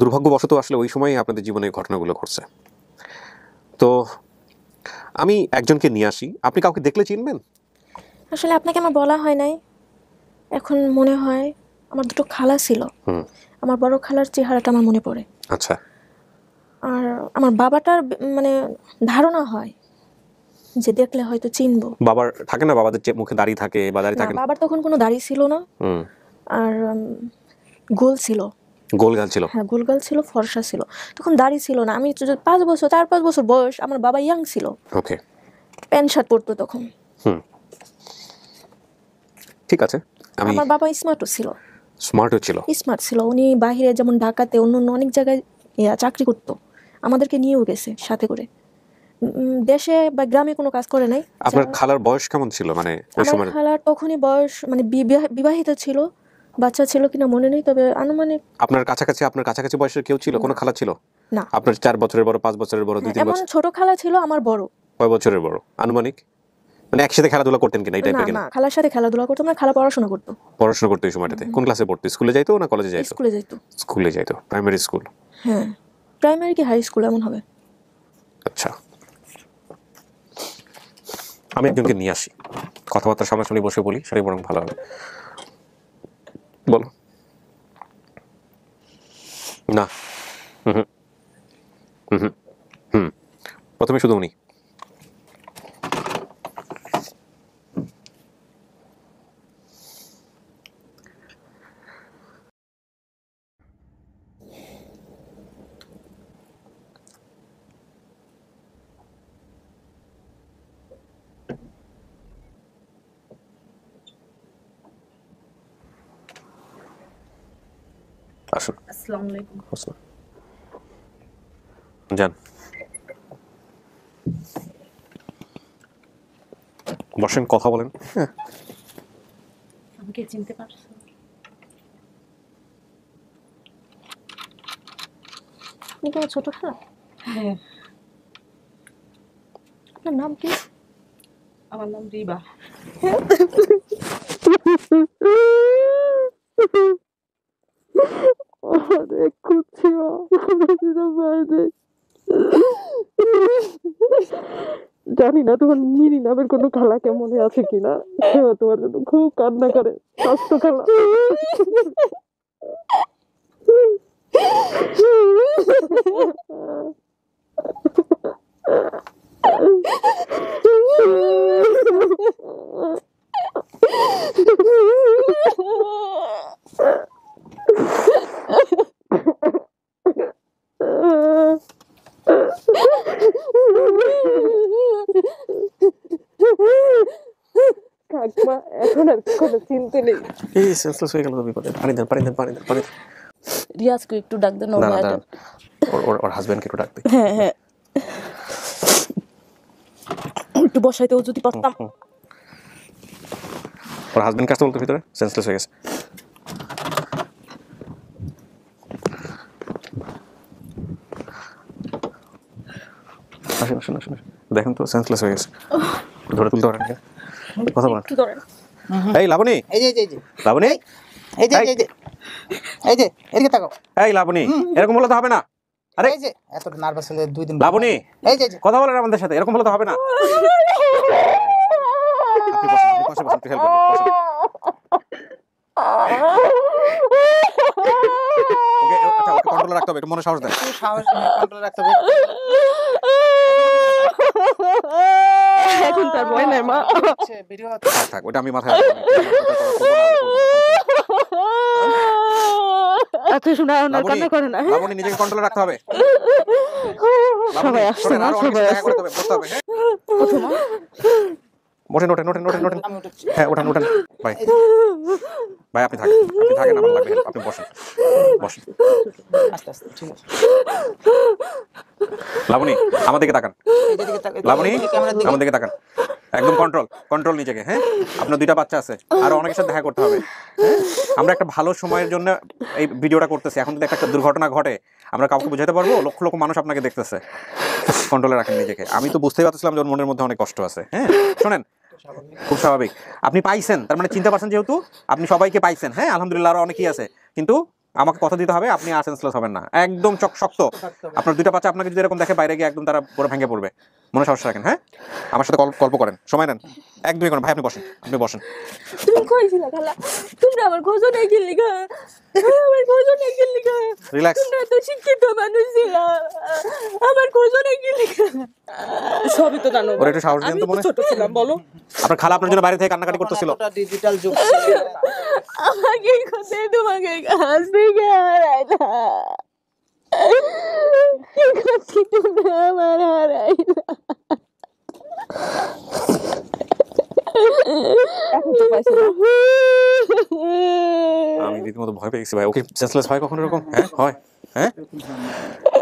দুর্ভাগ্যবশত আসলে ওই সময়ই আপনাদের জীবনে ঘটনাগুলো ঘটছে। তো আমি একজনকে নিয়ে আসি, আপনি কাউকে দেখলে চিনবেন? আসলে আপনাকে আমার বলা হয় নাই, এখন মনে হয় আমার দুটো খালা ছিল, আমার বড় খালার চেহারাটা আমার মনে পড়ে। আচ্ছা। আর আমার বাবাটার মানে ধারণা হয় যে দেখলে হয়তো চিনবো। বাবার থাকে না, বাবাদের মুখে দাড়ি থাকে বা দাড়ি থাকে না? বাবার তখন কোনো দাড়ি ছিল না, আর গোল ছিল, গোলগাল ছিল। হ্যাঁ, গোলগাল ছিল, ফর্সা ছিল, তখন দাড়ি ছিল না। আমি 4-5 বছর বয়স, আমার বাবা ইয়াং ছিল, ওকে, প্যান্ট শার্ট পরতো তখন। ঠিক আছে। আমার বাবা স্মার্টও ছিল, স্মার্ট ছিল। উনি বাইরে যেমন ঢাকাতে অন্য অনেক জায়গায় চাকরি করতো, আমাদেরকে নিয়েও গেছে সাথে করে। দেশে বা গ্রামে কোনো কাজ করে নাই। আপনার খালার বয়স কেমন ছিল? মানে ওই সময় আমার খালার তখনই বয়স, মানে বিবাহিত ছিল, বাচ্চা ছিল কিনা মনে নেই, তবে আনুমানিক। আপনার কাছাকাছি বয়সের কেউ ছিল? কোনো খালা ছিল না। আপনার 4 বছরের বড়, 5 বছরের বড়, 2-3 বছর? এমন ছোট খালা ছিল আমার বড়। কয় বছরের বড় আনুমানিক? মানে একসাথে খেলাধুলা করতেন কিনা এই টাইপের? না, খালার সাথে খেলাধুলা করতো না, খালা পড়াশোনা করতো। ওই সময়টাতে কোন ক্লাসে পড়তো? স্কুলে যাইতো না কলেজে যাইতো? স্কুলে যাইতো। Primary school? হ্যাঁ, প্রাইমারি কি হাই স্কুল এমন হবে। আচ্ছা, আমি একজনকে নিয়ে আসি, কথাবার্তা সামনাসামনি বসে বলি, সেটাই বরং ভালো হবে। বলো। না, প্রথমে শুধু উনি। আসুন। আসসালামু আলাইকুম। যান, বসেন, কথা বলেন। আমাকে চিনতে পারছো? ছোট খালা? হ্যাঁ। আপনার নাম কি? আমার নাম রিবা। জানি না তোমার মিনি নামের কোনো খালাকে মনে আছে কিনা, তোমার জন্য খুব কান্না করে, স্বাস্থ্য খালা। এখন আর কোনো চিন্তা নেই। হয়ে গেল বিপদে। পানি দেন। রিয়াজকে একটু ডাক দেন। ওর হাজবেন্ডকে একটু ডাক দে। হ্যাঁ, একটু বসাইতেও যদি পারতাম। ওর হাজবেন্ড কাছে বলতো ভিতরে সেন্সলেস হয়ে গেছে। আসুন, দেখেন তো সেন্সলেস হয়ে গেছে। ধরে তুলতে পারেন? কথা বলেন। কি করেন? এই লাবণী, লাবণী, এদিকে তাকাও। এই লাবণী, এরকম বলতে হবে না। আরে এই যে এত নার্ভাস হলে 2 দিন। লাবণী, এই যে কথা বলেন আমাদের সাথে, এরকম বলতে হবে না। আপনি বসেন, একটু হেল্প করেন। ওকে আচ্ছা ওকে কন্ট্রোলে রাখতে হবে, একটু মনে সাহস দেন। একটু সাহস কন্ট্রোলে রাখতে হবে। এখন তার ভয় নাই মা। ভিডিও থাক থাক, ওটা আমি মাথায় রাখবো। আচ্ছা শোনা না, কান্না করে না। লাবণী নিজেকে কন্ট্রোলে রাখতে হবে। সবাই আসছে না, সবাই আসছে। ওঠেন ওঠেন ওঠেন ওঠেন ওঠেন, হ্যাঁ ওঠেন ওঠেন ভাই, ভাই আপনি থাকেন, আপনি থাকেন, আমার লাগবে help, আপনি বসেন বসেন। আস্তে আস্তে ঠিক আছে। লাবণী আমার দিকে তাকান, লাবণী আমার দিকে তাকান, একদম কন্ট্রোল কন্ট্রোল নিজেকে। হ্যাঁ আপনার 2টা বাচ্চা আছে, আরো অনেকের সাথে দেখা করতে হবে। হ্যাঁ আমরা একটা ভালো সময়ের জন্য এই ভিডিওটা করতেছি, এখন যদি একটা দুর্ঘটনা ঘটে আমরা কাউকে বোঝাতে পারবো? লক্ষ লক্ষ মানুষ আপনাকে দেখতেছে, কন্ট্রোলে রাখেন নিজেকে। আমি তো বুঝতেই পারছিলাম যে ওর মনের মধ্যে অনেক কষ্ট আছে। হ্যাঁ শোনেন, খুব স্বাভাবিক, আপনি পাইছেন, তার মানে চিন্তা পারছেন যেহেতু আপনি সবাইকে পাইছেন। হ্যাঁ আলহামদুলিল্লাহ, আরো অনেকেই আছে, কিন্তু আমাকে কথা দিতে হবে আপনি আর সেন্সলেস হবেন না, একদম শক্ত। আপনার 2টা বাচ্চা আপনাকে যদি এরকম দেখে বাইরে গিয়ে একদম তারা পুরো ভেঙে পড়বে, মনে সাহস রাখেন। হ্যাঁ আমার সাথে গল্প করেন, সময় নেন, একদমই করেন। ভাই আপনি বসেন, আপনি বসেন। তুমি কইছিলা খালা, তোমরা আমার খোঁজও নাই কি লিগা, আমার খোঁজও নাই কি লিগা, রিল্যাক্স। তোমরা তো শিক্ষিত মানুষ ছিলা, আমার খোঁজও নাই কি লিগা। সবই তো জানো, ওরা একটু সাহস দেন তো, মনে ছোট ছিলাম বলো। আপনার খালা আপনার জন্য বাইরে থেকে কান্নাকাটি করতেছিল। ডিজিটাল যুগ, আমাকে কোথায় তোমাকে কাছ থেকে হারাইলা, কি করছি তুমি আমার হারাইলা। আমি রীতিমতো ভয় পেয়ে গেছি ভাই। ওকে সেন্সলেস হয় কখনো এরকম? হ্যাঁ হয়। হ্যাঁ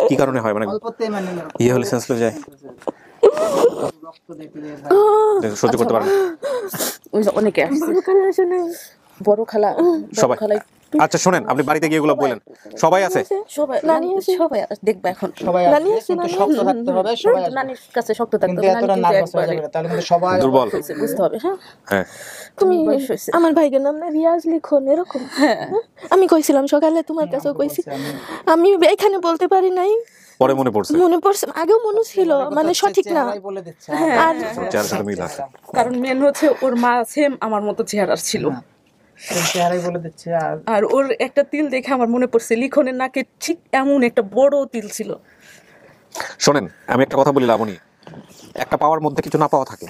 কি কারণে হয়? মানে অল্পতে মানে ইয়ে হলে সেন্সলেস যায়, রক্ত দেখলে সহ্য করতে পারেন অনেকে আসছে, বড় খালা সবাই। আচ্ছা শোনেন, আপনি বাড়িতে গিয়ে এগুলো বললেন, সবাই আছে, সবাই নানি আছে, সবাই দেখবে এখন সবাই নানি আছে, কিন্তু শক্ত থাকতে হবে, সবাই আসবে। নানির কাছে শক্ত থাকতে কিন্তু হবে, এতটা নানি নার্ভাস কিন্তু হয়ে যাবে, তাহলে কিন্তু সবাই দুর্বল বুঝতে হবে। হ্যাঁ হ্যাঁ তুমি আমার ভাইয়ের নাম না রিয়াজ লিখন এরকম। হ্যাঁ আমি কইছিলাম সকালে তোমার কাছেও কইছি, আমি এখানে বলতে পারি নাই, পরে মনে পড়ছে, মনে পড়ছে, আগেও মনে ছিল, মানে সঠিক না। বলে দিচ্ছে। আর যার সাথে মিল আছে, কারণ মেন হচ্ছে ওর মা সেম আমার মতো চেহারার ছিল, চেহারাই বলে দিচ্ছে। আর ওর একটা তিল দেখে আমার মনে পড়ছে লিখনের নাকে ঠিক এমন একটা বড় তিল ছিল। শোনেন আমি একটা কথা বলি লাবণী, একটা পাওয়ার মধ্যে কিছু না পাওয়া থাকে।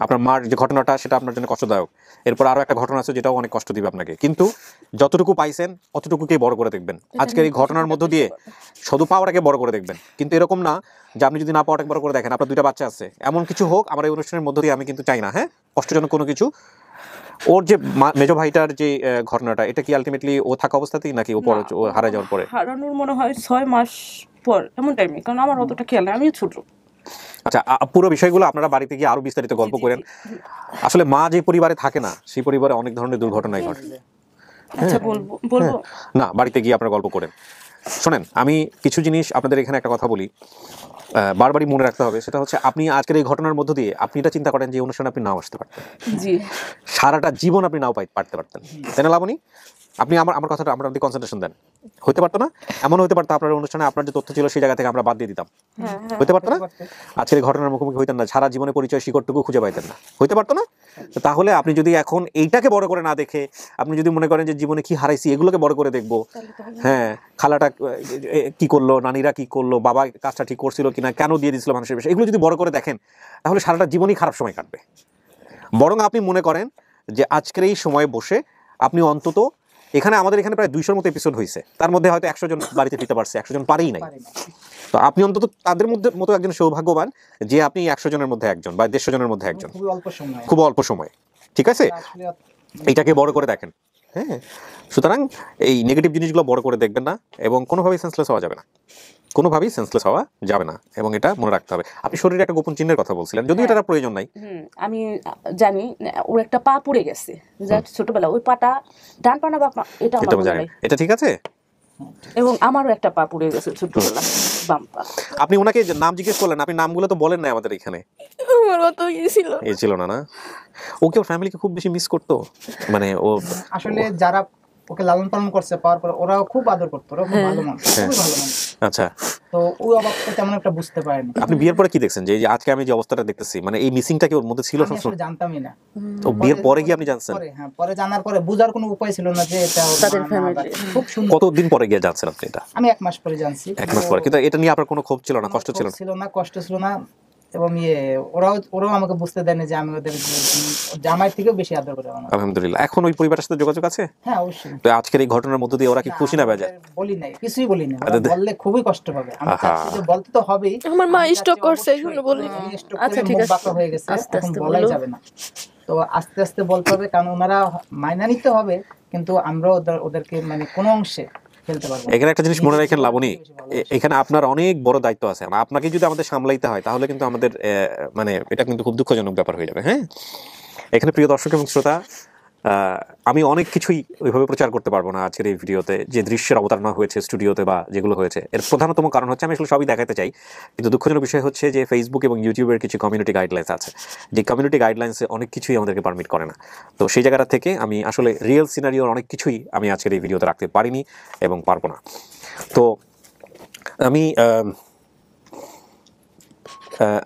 আপনার মার যে ঘটনাটা সেটা আপনার জন্য কষ্টদায়ক, এরপর আরো একটা ঘটনা আছে যেটাও অনেক কষ্ট দিবে আপনাকে, কিন্তু যতটুকু পাইছেন অতটুকুকেই বড় করে দেখবেন। আজকের এই ঘটনার মধ্য দিয়ে শুধু পাওয়াটাকে বড় করে দেখবেন, কিন্তু এরকম না যে আপনি যদি না পাওয়াটাকে বড় করে দেখেন। আপনার 2টা বাচ্চা আছে, এমন কিছু হোক আমার এই অনুষ্ঠানের মধ্য দিয়ে, আমি কিন্তু চাই না হ্যাঁ কষ্টজনক কোনো কিছু। ওর যে মেজো ভাইটার যে ঘটনাটা, এটা কি আলটিমেটলি ও থাকা অবস্থাতেই নাকি ও পরে ও হারা যাওয়ার পরে? হারানোর মনে হয় 6 মাস পর এমন টাইমে, কারণ আমার অতটা খেয়াল নেই, আমিও ছোট। আচ্ছা পুরো বিষয়গুলো আপনারা বাড়িতে গিয়ে আরো বিস্তারিত গল্প করেন। আসলে মা যে পরিবারে থাকে না, সেই পরিবারে অনেক ধরনের দুর্ঘটনাই ঘটে। আচ্ছা বলবো না বাড়িতে গিয়ে আপনারা গল্প করেন। শোনেন আমি কিছু জিনিস আপনাদের এখানে একটা কথা বলি, বারবারই মনে রাখতে হবে, সেটা হচ্ছে আপনি আজকের এই ঘটনার মধ্যে দিয়ে আপনি এটা চিন্তা করেন যে অনুষ্ঠানে আপনি নাও আসতে পারতেন, জি সারাটা জীবন আপনি নাও পারতে পারতেন, তাই না লাবণী? আপনি আমার কথাটা আমরা আপনি কনসেন্ট্রেশন দেন, হতে পারতো না? এমন হতে পারতো আপনার অনুষ্ঠানে আপনার যে তথ্য ছিল সেই জায়গা থেকে আমরা বাদ দিয়ে দিতাম, হতে পারতো না? আজকের এই ঘটনার মুখোমুখি হইতেন না, সারা জীবনে পরিচয় শিকড়টুকু খুঁজে পাইতেন না, হইতে পারতো না? তাহলে আপনি যদি এখন এইটাকে বড় করে না দেখে আপনি যদি মনে করেন যে জীবনে কি হারাইছি এগুলোকে বড় করে দেখবো, হ্যাঁ খালাটা কি করলো, নানিরা কি করলো, বাবা কাজটা ঠিক করছিল কিনা, কেন দিয়ে দিয়েছিল মানুষের বিষয়, এগুলো যদি বড় করে দেখেন তাহলে সারাটা জীবনই খারাপ সময় কাটবে। বরং আপনি মনে করেন যে আজকের এই সময়ে বসে আপনি অন্তত এখানে আমাদের এখানে প্রায় 200-র মতো এপিসোড হয়েছে, তার মধ্যে হয়তো 100 জন বাড়িতে ফিরতে পারছে, 100 জন পারেই নাই। তো আপনি অন্তত তাদের মতো একজন সৌভাগ্যবান যে আপনি 100 জনের মধ্যে একজন বা 150 জনের মধ্যে একজন, খুব অল্প সময়। ঠিক আছে, এইটাকে বড় করে দেখেন। হ্যাঁ সুতরাং এই নেগেটিভ জিনিসগুলো বড় করে দেখবেন না, এবং কোনোভাবেই সেন্সলেস হওয়া যাবে না, কোনোভাবেই সেন্সলেস হওয়া যাবে না, এবং এটা মনে রাখতে হবে। আপনি শরীরে একটা গোপন চিহ্নের কথা বলছিলেন, যদিও এটার প্রয়োজন নাই। আমি জানি ওর একটা পা পুড়ে গেছে, ছোটবেলা ওই পাটা ডান পা না বাম পা এটা আমার জানি, এটা ঠিক আছে। এবং আমারও একটা পা পুড়ে গেছে ছোটবেলা, বাম পা। আপনি ওনাকে নাম জিজ্ঞেস করলেন, আপনি নামগুলো তো বলেন না আমাদের এখানে। আমার অত ছিল এই ছিল না, না ওকে ওর ফ্যামিলিকে খুব বেশি মিস করতো, মানে ও আসলে যারা ওকে লালন পালন করছে পাওয়ার পর ওরাও খুব আদর করতো, ওরা খুব ভালো মানুষ, খুবই ভালো মানুষ। আচ্ছা তো ওই অভাবটা তেমন একটা বুঝতে পারেনি। আপনি বিয়ের পরে কি দেখছেন যে এই যে আজকে আমি যে অবস্থাটা দেখতেছি, মানে এই মিসিংটা কি ওর মধ্যে ছিল আমি সবসময়? আসলে জানতামই না। তো বিয়ের পরে কি আপনি জানছেন? পরে জানার পরে বুঝার কোনো উপায় ছিল না যে এটা তাদের মা না, family। খুব সুন্দর। কতদিন পরে গিয়ে জানছেন আপনি এটা? আমি 1 মাস পরে জানছি। 1 মাস পরে। কিন্তু এটা নিয়ে আপনার কোনো ক্ষোভ ছিল না, কষ্ট ছিল না? কষ্ট ছিল না। এবং ওরাও আমাকে বুঝতে দেয়নি যে আমি ওদের জামাই থেকেও বেশি আদর করে আমার। আলহামদুলিল্লাহ। এখন ওই পরিবারের সাথে যোগাযোগ আছে? হ্যাঁ, অবশ্যই। তো আজকের এই ঘটনার মধ্য দিয়ে ওরা কি খুশি না বেজার? বলি নাই, কিছুই বলি না। বললে খুবই কষ্ট পাবে। আমি চাচ্ছি যে বলতে তো হবেই। আমার মা স্টক করছে এইজন্য বলি। আচ্ছা ঠিক আছে, বাঁকা হয়ে গেছে, আস্তে এখন আস্তে বলাই বলো। যাবে না। তো আস্তে আস্তে বলতে হবে, কারণ ওনারা মাইনা নিতে হবে, কিন্তু আমরা ওদেরকে মানে কোনো অংশে ফেলতে পারবো না। এখানে একটা জিনিস মনে রাখেন লাবণী, এখানে আপনার অনেক বড় দায়িত্ব আছে। আপনাকে যদি আমাদের সামলাইতে হয় তাহলে কিন্তু আমাদের মানে এটা কিন্তু খুব দুঃখজনক ব্যাপার হয়ে যাবে। হ্যাঁ, এখানে প্রিয় দর্শক এবং শ্রোতা, আমি অনেক কিছুই ওইভাবে প্রচার করতে পারবো না আজকের এই ভিডিওতে। যে দৃশ্যের অবতারণা হয়েছে স্টুডিওতে বা যেগুলো হয়েছে, এর প্রধানতম কারণ হচ্ছে আমি আসলে সবই দেখাতে চাই, কিন্তু দুঃখজনক বিষয় হচ্ছে যে ফেসবুক এবং ইউটিউবের কিছু কমিউনিটি গাইডলাইন্স আছে, যে কমিউনিটি গাইডলাইন্সে অনেক কিছুই আমাদেরকে পারমিট করে না। তো সেই জায়গাটা থেকে আমি আসলে রিয়েল সিনারিওর অনেক কিছুই আমি আজকের এই ভিডিওতে রাখতে পারিনি এবং পারবো না। তো আমি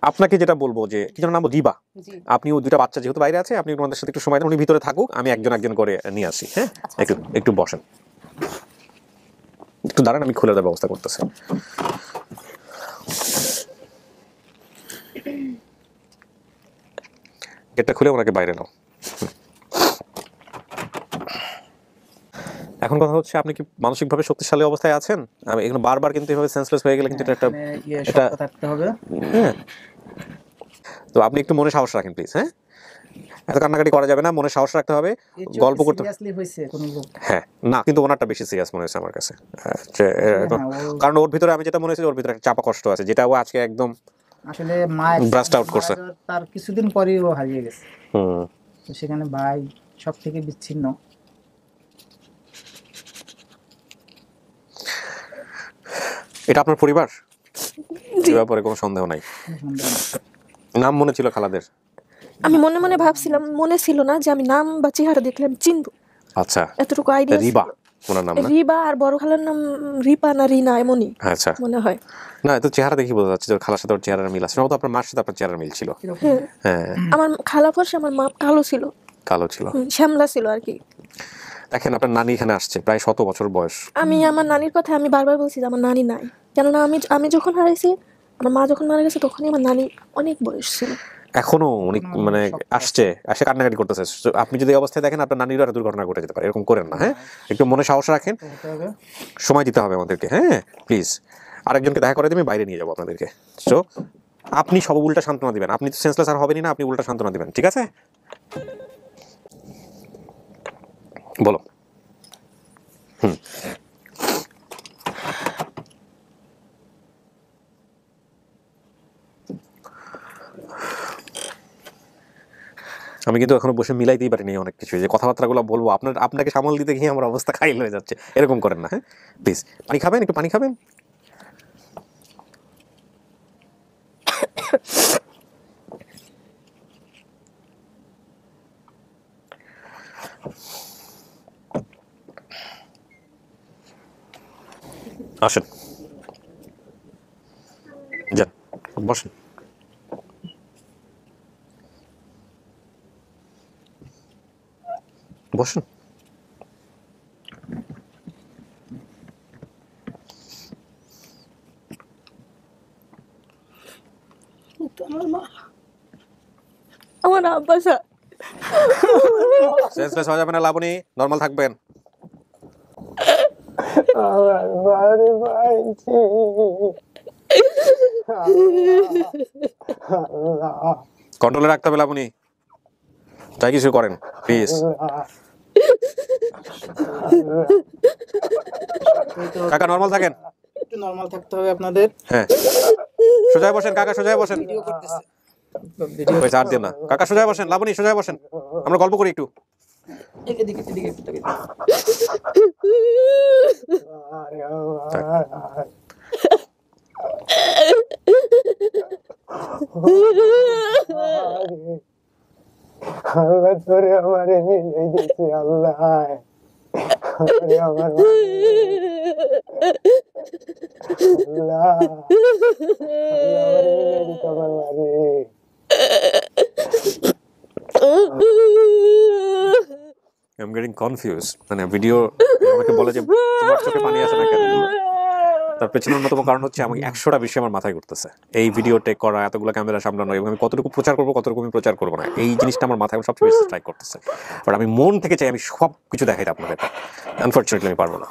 আপনাকে যেটা বলবো যে কি যেন নাম, রিবা, আপনিও 2টা বাচ্চা যেহেতু বাইরে আছে, আপনি ওনাদের সাথে একটু সময় দেন, উনি ভিতরে থাকুক, আমি একজন করে নিয়ে আসি। হ্যাঁ, একটু বসেন, একটু দাঁড়ান, আমি খুলে দেওয়ার ব্যবস্থা করতেছি। গেটটা খুলে ওনাকে বাইরে নাও। এখন কথা হচ্ছে, আপনি কি মানসিকভাবে শক্তিশালী অবস্থায় আছেন? আমি এখানে বারবার কিন্তু এভাবে সেন্সলেস হয়ে গেলে কিন্তু এটা থাকতে হবে। হ্যাঁ, তো আপনি একটু মনে সাহস রাখেন প্লিজ। হ্যাঁ, এত কান্নাকাটি করা যাবে না, মনে সাহস রাখতে হবে, গল্প করতে। হ্যাঁ, না, কিন্তু ওনারটা বেশি সিরিয়াস মনে হয়েছে আমার কাছে। কারণ ওর ভিতরে, আমি যেটা মনে হচ্ছে, ওর ভিতরে একটা চাপা কষ্ট আছে, যেটা ও আজকে একদম আসলে মা ব্রাস্ট আউট করছে। তার কিছুদিন পরেই ও হারিয়ে গেছে। তো সেখানে ভাই সব থেকে বিচ্ছিন্ন। এটা আপনার পরিবার? এই ব্যাপারে কোনো সন্দেহ নাই। নাম মনে ছিল খালাদের? আমি মনে মনে ভাবছিলাম, মনে ছিল না যে আমি নাম বা চেহারা দেখলে আমি চিনব। আচ্ছা, এতটুকু আইডিয়া। রিবা ওনার নাম না? রিবা, আর বড় খালার নাম রিপা না রিনা এমনই। আচ্ছা, মনে হয়। না, এত চেহারা দেখি বোঝা যাচ্ছে যে খালার সাথে ওর চেহারার মিল আছে। সম্ভবত আপনার মার সাথে আপনার চেহারার মিল ছিল। হ্যাঁ, আমার খালা ফর্সা, আমার মা কালো ছিল। কালো ছিল, শ্যামলা ছিল আর কি। দেখেন, আপনার নানি এখানে আসছে, প্রায় 100 বছর বয়স। আমি আমার নানির কথা আমি বারবার বলছি যে আমার নানি নাই, কেননা আমি যখন হারাইছি, আমার মা যখন মারা গেছে, তখনই আমার নানি অনেক বয়স ছিল। এখনো উনি মানে আসে কান্নাকাটি করতেছে। আপনি যদি এই অবস্থায় দেখেন, আপনার নানিরও একটা দুর্ঘটনা ঘটে যেতে পারে। এরকম করেন না। হ্যাঁ, একটু মনে সাহস রাখেন, সময় দিতে হবে আমাদেরকে। হ্যাঁ প্লিজ, আরেকজনকে দেখা করে দিয়ে আমি বাইরে নিয়ে যাবো আপনাদেরকে। সো আপনি সব উল্টা সান্ত্বনা দিবেন। আপনি তো সেন্সলেস আর হবেনই না, আপনি উল্টা সান্ত্বনা দিবেন, ঠিক আছে? বলো। আমি কিন্তু এখনো বসে মিলাইতেই পারিনি অনেক কিছু, যে কথাবার্তাগুলো বলবো আপনাকে সামাল দিতে গিয়ে আমার অবস্থা খাইল হয়ে যাচ্ছে। এরকম করেন না। হ্যাঁ প্লিজ, পানি খাবেন? একটু পানি খাবেন? আসেন, যান, বসেন। বসেন। আমার আব্বা সেন্সলেস হয়ে যাবেন না লাবণী, নরমাল থাকবেন। কন্ট্রোলে রাখতে হবে লাবণী, যাই কিছু করেন প্লিজ। কাকা নরমাল থাকেন, একটু নরমাল থাকতে হবে আপনাদের। হ্যাঁ, সোজায় বসেন কাকা, সোজায় বসেন। আর দিন না কাকা, সোজায় বসেন। লাবণী সোজায় বসেন, আমরা গল্প করি একটু। আল্লাহ তোরে আমারে মিলাই দিয়েছে, আল্লাহ আমার I'm getting confused. মানে ভিডিও আমাকে বলে যে তোমার চোখে পানি আসে না কেন? তার পেছনের অন্যতম কারণ হচ্ছে আমি 100টা বিষয় আমার মাথায় ঘুরতেছে। এই ভিডিও টেক করা, এতগুলো ক্যামেরা সামলানো, এবং আমি কতটুকু প্রচার করবো, কতটুকু আমি প্রচার করবো না, এই জিনিসটা আমার মাথায় সবচেয়ে বেশি স্ট্রাইক করতেছে। বাট আমি মন থেকে চাই আমি সব কিছু দেখাই আপনাদের। আনফর্চুনেটলি আমি পারবো না।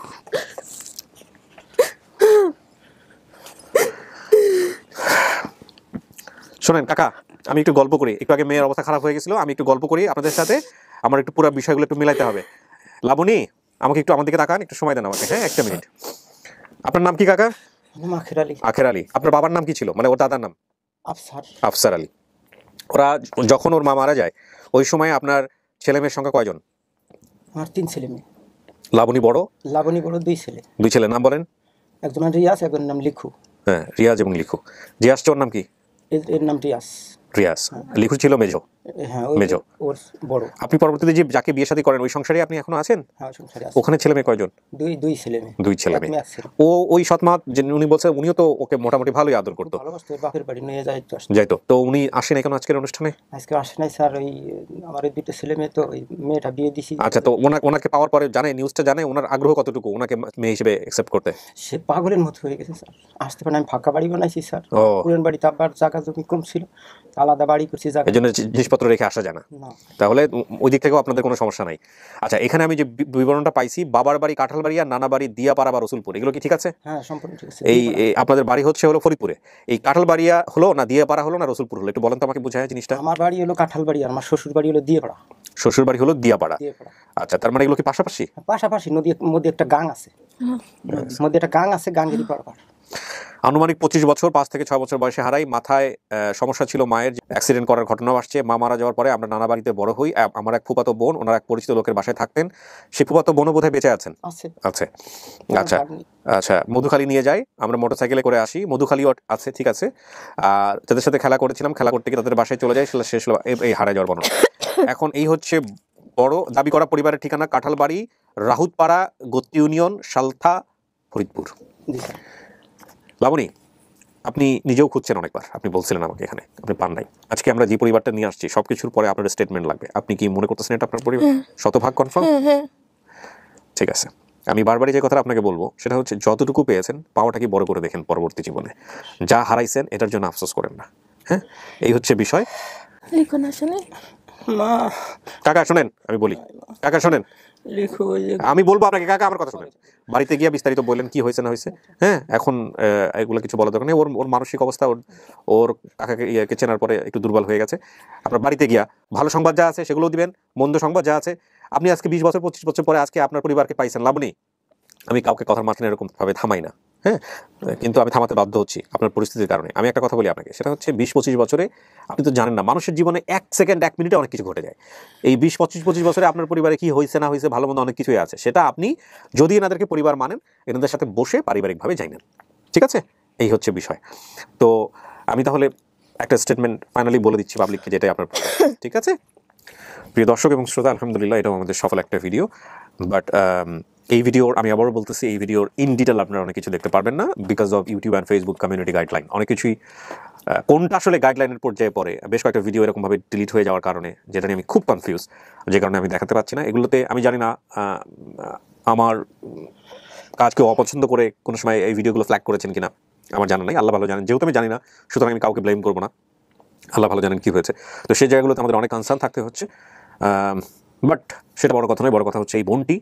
শোনেন কাকা, আমি একটু গল্প করি। একটু আগে মেয়ের অবস্থা খারাপ হয়ে গেছিল, আমি একটু গল্প করি আপনাদের সাথে। আমার একটু পুরো বিষয়গুলো একটু মিলাইতে হবে। লাবণী, আমাকে একটু আমার দিকে তাকান, একটু সময় দেন আমাকে। হ্যাঁ, একটা মিনিট। আপনার নাম কি কাকা? আখের আলী। আখের আলী। আপনার বাবার নাম কি ছিল, মানে ওর দাদার নাম? আফসার। আফসার আলী। ওরা যখন ওর মা মারা যায় ওই সময় আপনার ছেলে মেয়ের সংখ্যা কয়জন? আমার 3 ছেলে মেয়ে। লাবণী বড়? লাবণী বড়, 2 ছেলে। 2 ছেলে, নাম বলেন? একজন রিয়াজ, একজনের নাম লিখু। হ্যাঁ, রিয়াজ এবং লিখু। রিয়াজ ওর নাম কি? এর নাম রিয়াজ। রিয়াজ। লিখু ছিল মেজো? হ্যাঁ, মেজো। ওর বড়। আপনি পরবর্তীতে যে যাকে বিয়ে শাদী করেন ওই সংসারে আপনি এখনো আছেন? হ্যাঁ, সংসারে আছি। ওখানে ছেলে মেয়ে কয়জন? 2 ছেলে মেয়ে। 2 ছেলে মেয়ে। ও ওই সৎমা যে উনি বলছেন উনিও তো ওকে মোটামুটি ভালোই আদর করতো। ভালোবাসতো, বাপের বাড়ি নিয়ে যাইতো। তো উনি আসেন এখন আজকের অনুষ্ঠানে? আজকে আসে নাই স্যার, ওই আমার 2 ছেলে মেয়ে, তো ওই মেয়েটা বিয়ে দিছি। আচ্ছা, তো ওনাকে পাওয়ার পরে জানে, নিউজটা জানে, ওনার আগ্রহ কতটুকু ওনাকে মেয়ে হিসেবে অ্যাকসেপ্ট করতে? সে পাগলের মতো হয়ে গেছে স্যার। আসতে পারে, আমি ফাঁকা বাড়ি বানাইছি স্যার। পুরান বাড়িতে আবার জায়গা জমি কম ছিল, আলাদা বাড়ি করছি। এই জন্য জিনিসপত্র রেখে আসা যায় না। তাহলে ওই দিক থেকেও আপনাদের কোনো সমস্যা নাই। আচ্ছা, এখানে আমি যে বিবরণটা পাইছি, বাবার বাড়ি কাঁঠালবাড়ি আর নানা বাড়ি দিয়াপাড়া বা রসুলপুর, এগুলো কি ঠিক আছে? হ্যাঁ, সম্পূর্ণ ঠিক আছে। এই আপনাদের বাড়ি হচ্ছে হলো ফরিদপুরে। এই কাঁঠালবাড়িয়া হলো না দিয়াপাড়া হলো না রসুলপুর হলো, একটু বলেন তো আমাকে বুঝায় জিনিসটা। আমার বাড়ি হলো কাঁঠালবাড়ি আর আমার শ্বশুর বাড়ি হলো দিয়াপাড়া। শ্বশুর বাড়ি হলো দিয়াপাড়া। আচ্ছা, তার মানে এগুলো কি পাশাপাশি? পাশাপাশি, নদীর মধ্যে একটা গাং আছে, মধ্যে একটা গাং আছে, গাঙ্গেরই পার। আনুমানিক 25 বছর, 5 থেকে 6 বছর বয়সে হারাই। মাথায় সমস্যা ছিল মায়ের, অ্যাক্সিডেন্ট করার ঘটনাও আসছে। মা মারা যাওয়ার পরে আমরা নানা বাড়িতে বড় হই। আমার এক ফুফাতো বোন, ওনার এক পরিচিত লোকের বাসায় থাকতেন। সেই ফুফাতো বোনও বোধহয় বেঁচে আছেন? আছে। আচ্ছা আচ্ছা, মধুখালী নিয়ে যাই, আমরা মোটরসাইকেলে করে আসি। মধুখালীও আছে, ঠিক আছে। আর তাদের সাথে খেলা করেছিলাম, খেলা করতে গিয়ে তাদের বাসায় চলে যায়, শেষ হলো এই হারাই যাওয়ার বর্ণনা। এখন এই হচ্ছে বড় দাবি করা পরিবারের ঠিকানা, কাঁঠালবাড়ি, রাহুতপাড়া, গত্তি ইউনিয়ন, সালথা, ফরিদপুর। লাবণী, আপনি নিজেও খুঁজছেন অনেকবার, আপনি বলছিলেন আমাকে, এখানে আপনি পান নাই। আজকে আমরা যে পরিবারটা নিয়ে আসছি সবকিছুর পরে আপনার স্টেটমেন্ট লাগবে। আপনি কি মনে করতেছেন এটা আপনার পরিবার? শতভাগ কনফার্ম? ঠিক আছে। আমি বারবারই যে কথাটা আপনাকে বলবো সেটা হচ্ছে, যতটুকু পেয়েছেন পাওয়াটা কি বড় করে দেখেন পরবর্তী জীবনে। যা হারাইছেন এটার জন্য আফসোস করেন না। হ্যাঁ, এই হচ্ছে বিষয়। কাকা শোনেন, আমি বলি, কাকা শোনেন, আমি বলবো আপনাকে, কাকা আমার কথা শোনেন। বাড়িতে গিয়ে বিস্তারিত বললেন কি হয়েছে না হয়েছে। হ্যাঁ, এখন এগুলো কিছু বলা দরকার নেই। ওর মানসিক অবস্থা, ওর কাকাকে ইয়েকে চেনার পরে একটু দুর্বল হয়ে গেছে। আপনার বাড়িতে গিয়া ভালো সংবাদ যা আছে সেগুলোও দিবেন, মন্দ সংবাদ যা আছে। আপনি আজকে 20 বছর 25 বছর পরে আজকে আপনার পরিবারকে পাইছেন। লাবণী, আমি কাউকে কথার মাঝখানে এরকম ভাবে থামাই না, হ্যাঁ, কিন্তু আমি থামাতে বাধ্য হচ্ছি আপনার পরিস্থিতির কারণে। আমি একটা কথা বলি আপনাকে, সেটা হচ্ছে 20-25 বছরে আপনি তো জানেন না, মানুষের জীবনে 1 সেকেন্ড 1 মিনিটে অনেক কিছু ঘটে যায়। এই 20-25 বছরে আপনার পরিবারে কি হয়েছে না হয়েছে, ভালো মন্দ অনেক কিছুই আছে। সেটা আপনি যদি এনাদেরকে পরিবার মানেন, এনাদের সাথে বসে পারিবারিকভাবে জানেন, ঠিক আছে? এই হচ্ছে বিষয়। তো আমি তাহলে একটা স্টেটমেন্ট ফাইনালি বলে দিচ্ছি পাবলিককে, যেটাই আপনার, ঠিক আছে? প্রিয় দর্শক এবং শ্রোতা, আলহামদুলিল্লাহ এটাও আমাদের সফল একটা ভিডিও। বাট এই ভিডিওর, আমি আবারও বলতেছি, এই ভিডিওর ইন ডিটেল আপনারা অনেক কিছু দেখতে পারবেন না, because of YouTube and Facebook community guideline. অনেক কিছুই কোনটা আসলে গাইডলাইনের পর্যায়ে পড়ে, বেশ কয়েকটা ভিডিও এরকমভাবে ডিলিট হয়ে যাওয়ার কারণে, যেটা নিয়ে আমি খুব কনফিউজ, যে কারণে আমি দেখাতে পারছি না। এগুলোতে আমি জানি না আমার কাজকে অপছন্দ করে কোনো সময় এই ভিডিওগুলো ফ্ল্যাগ করেছেন কিনা, আমার জানা নাই। আল্লাহ ভালো জানেন, যেহেতু আমি জানি না সুতরাং আমি কাউকে ব্লেম করবো না। আল্লাহ ভালো জানেন কী হয়েছে। তো সেই জায়গাগুলোতে আমাদের অনেক কনসার্ন থাকতে হচ্ছে। বাট সেটা বড় কথা নয়। বড় কথা হচ্ছে এই বোনটি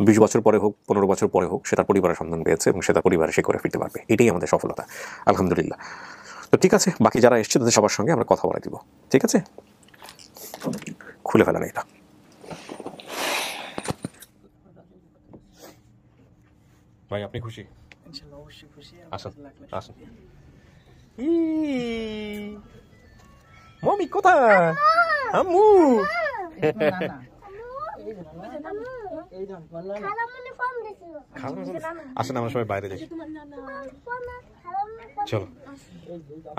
20 বছর পরে হোক, 15 বছর পরে হোক, সে তার পরিবারের সন্ধান পেয়েছে এবং সে তার পরিবারে সে করে ফিরতে পারবে। এটাই আমাদের সফলতা, আলহামদুলিল্লাহ। তো ঠিক আছে, বাকি যারা এসছে তাদের সবার সঙ্গে আমরা কথা বলে দিব, ঠিক আছে? খুলে ফেলেন এটা। ভাই, আপনি খুশি? ইনশাআল্লাহ অবশ্যই খুশি। আসুন আসুন। মমি কোথায়? আম্মু আসেন, আমরা সবাই বাইরে যাই। চলো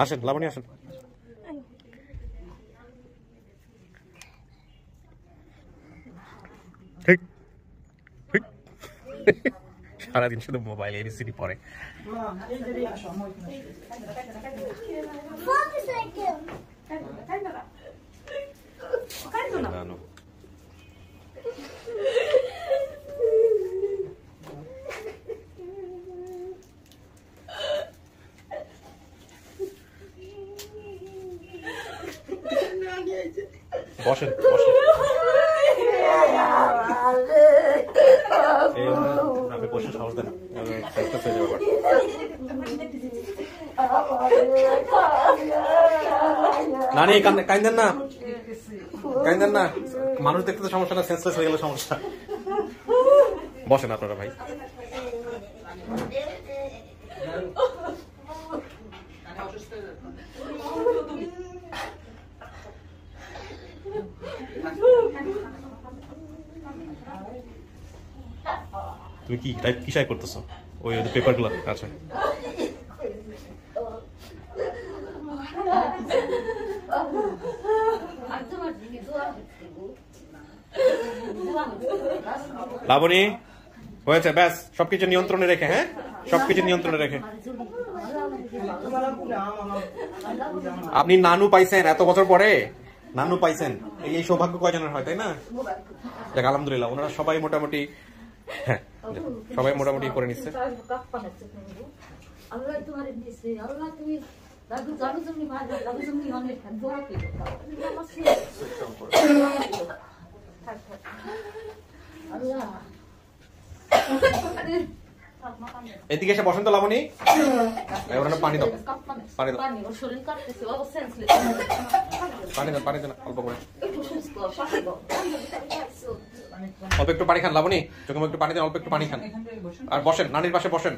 আসেন, লাবণী আসেন। ঠিক ঠিক সারাদিন শুধু মোবাইল এবিসিডি পড়ে। বসেন বসেন, আপনি বসে সাহস দেন, নানি কাইন্দেন না, কাইন্দেন না, মানুষ দেখতে তো সমস্যা না, সেন্সলেস হয়ে গেলে সমস্যা। বসেন আপনারা ভাই। তুমি কি টাইপ কিসাই করতেছো? ওই পেপার গুলো আচ্ছা। লাবণী হয়েছে, ব্যাস সবকিছু নিয়ন্ত্রণে রেখে, হ্যাঁ সবকিছু নিয়ন্ত্রণে রেখে। আপনি নানু পাইছেন এত বছর পরে, নানু পাইছেন, এই সৌভাগ্য কয়জনের হয় তাই না? দেখ আলহামদুলিল্লাহ ওনারা সবাই মোটামুটি, হ্যাঁ সবাই মোটামুটি করে নিচ্ছে। এদিকে এসে বসেন তো লাবণী, ওরা পানি দাও, পানি দাও, পানি দেন, পানি দেন অল্প করে, অল্প একটু পানি খান লাবণী, চোখে একটু পানি দেন, অল্প একটু পানি খান আর বসেন, নানির পাশে বসেন,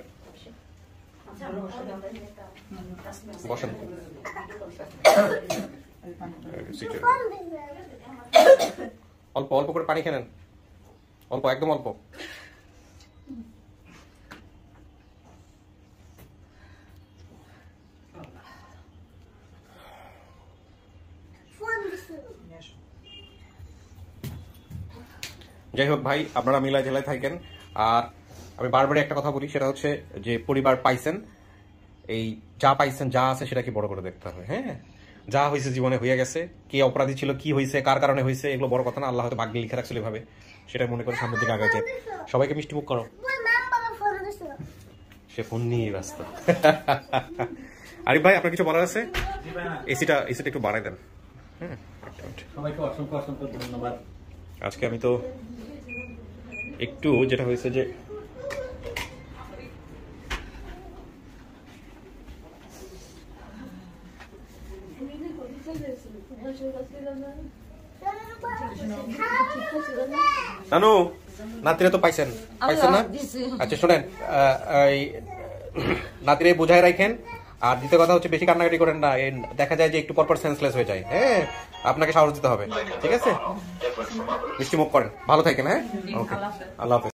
বসেন। অল্প অল্প করে পানি খেলেন, অল্প একদম অল্প। যাই হোক ভাই, আপনারা মিলাই জেলায় থাকেন। আর আমি বারবারই একটা কথা বলি, সেটা হচ্ছে যে পরিবার পাইছেন, এই যা পাইছেন যা আছে সেটাকে বড় করে দেখতে হবে। হ্যাঁ, যা হয়েছে জীবনে হয়ে গেছে, কে অপরাধী ছিল, কি হয়েছে, কার কারণে হয়েছে, এগুলো বড় কথা না। আল্লাহ হয়তো ভাগ্যে লিখে রাখছিল এভাবে, সেটা মনে করে সামনের দিকে আগাচ্ছে। সবাইকে মিষ্টি মুখ করো। সে ফোন নিয়ে ব্যস্ত। আরিফ ভাই আপনার কিছু বলার আছে? এসিটা একটু বাড়াই দেন। হ্যাঁ, সবাইকে অসংখ্য অসংখ্য ধন্যবাদ। আজকে আমি তো একটু যেটা হয়েছে যে নানু নাতিরে তো পাইছেন না? আচ্ছা শোনেন, নাতিরে বোঝায় রাখেন। আর দ্বিতীয় কথা হচ্ছে বেশি কান্নাকাটি করেন না, দেখা যায় যে একটু পরপর সেন্সলেস হয়ে যায়। হ্যাঁ, আপনাকে সাহস দিতে হবে, ঠিক আছে? মিষ্টি মুখ করেন, ভালো থাকেন। হ্যাঁ, ওকে, আল্লাহ হাফেজ।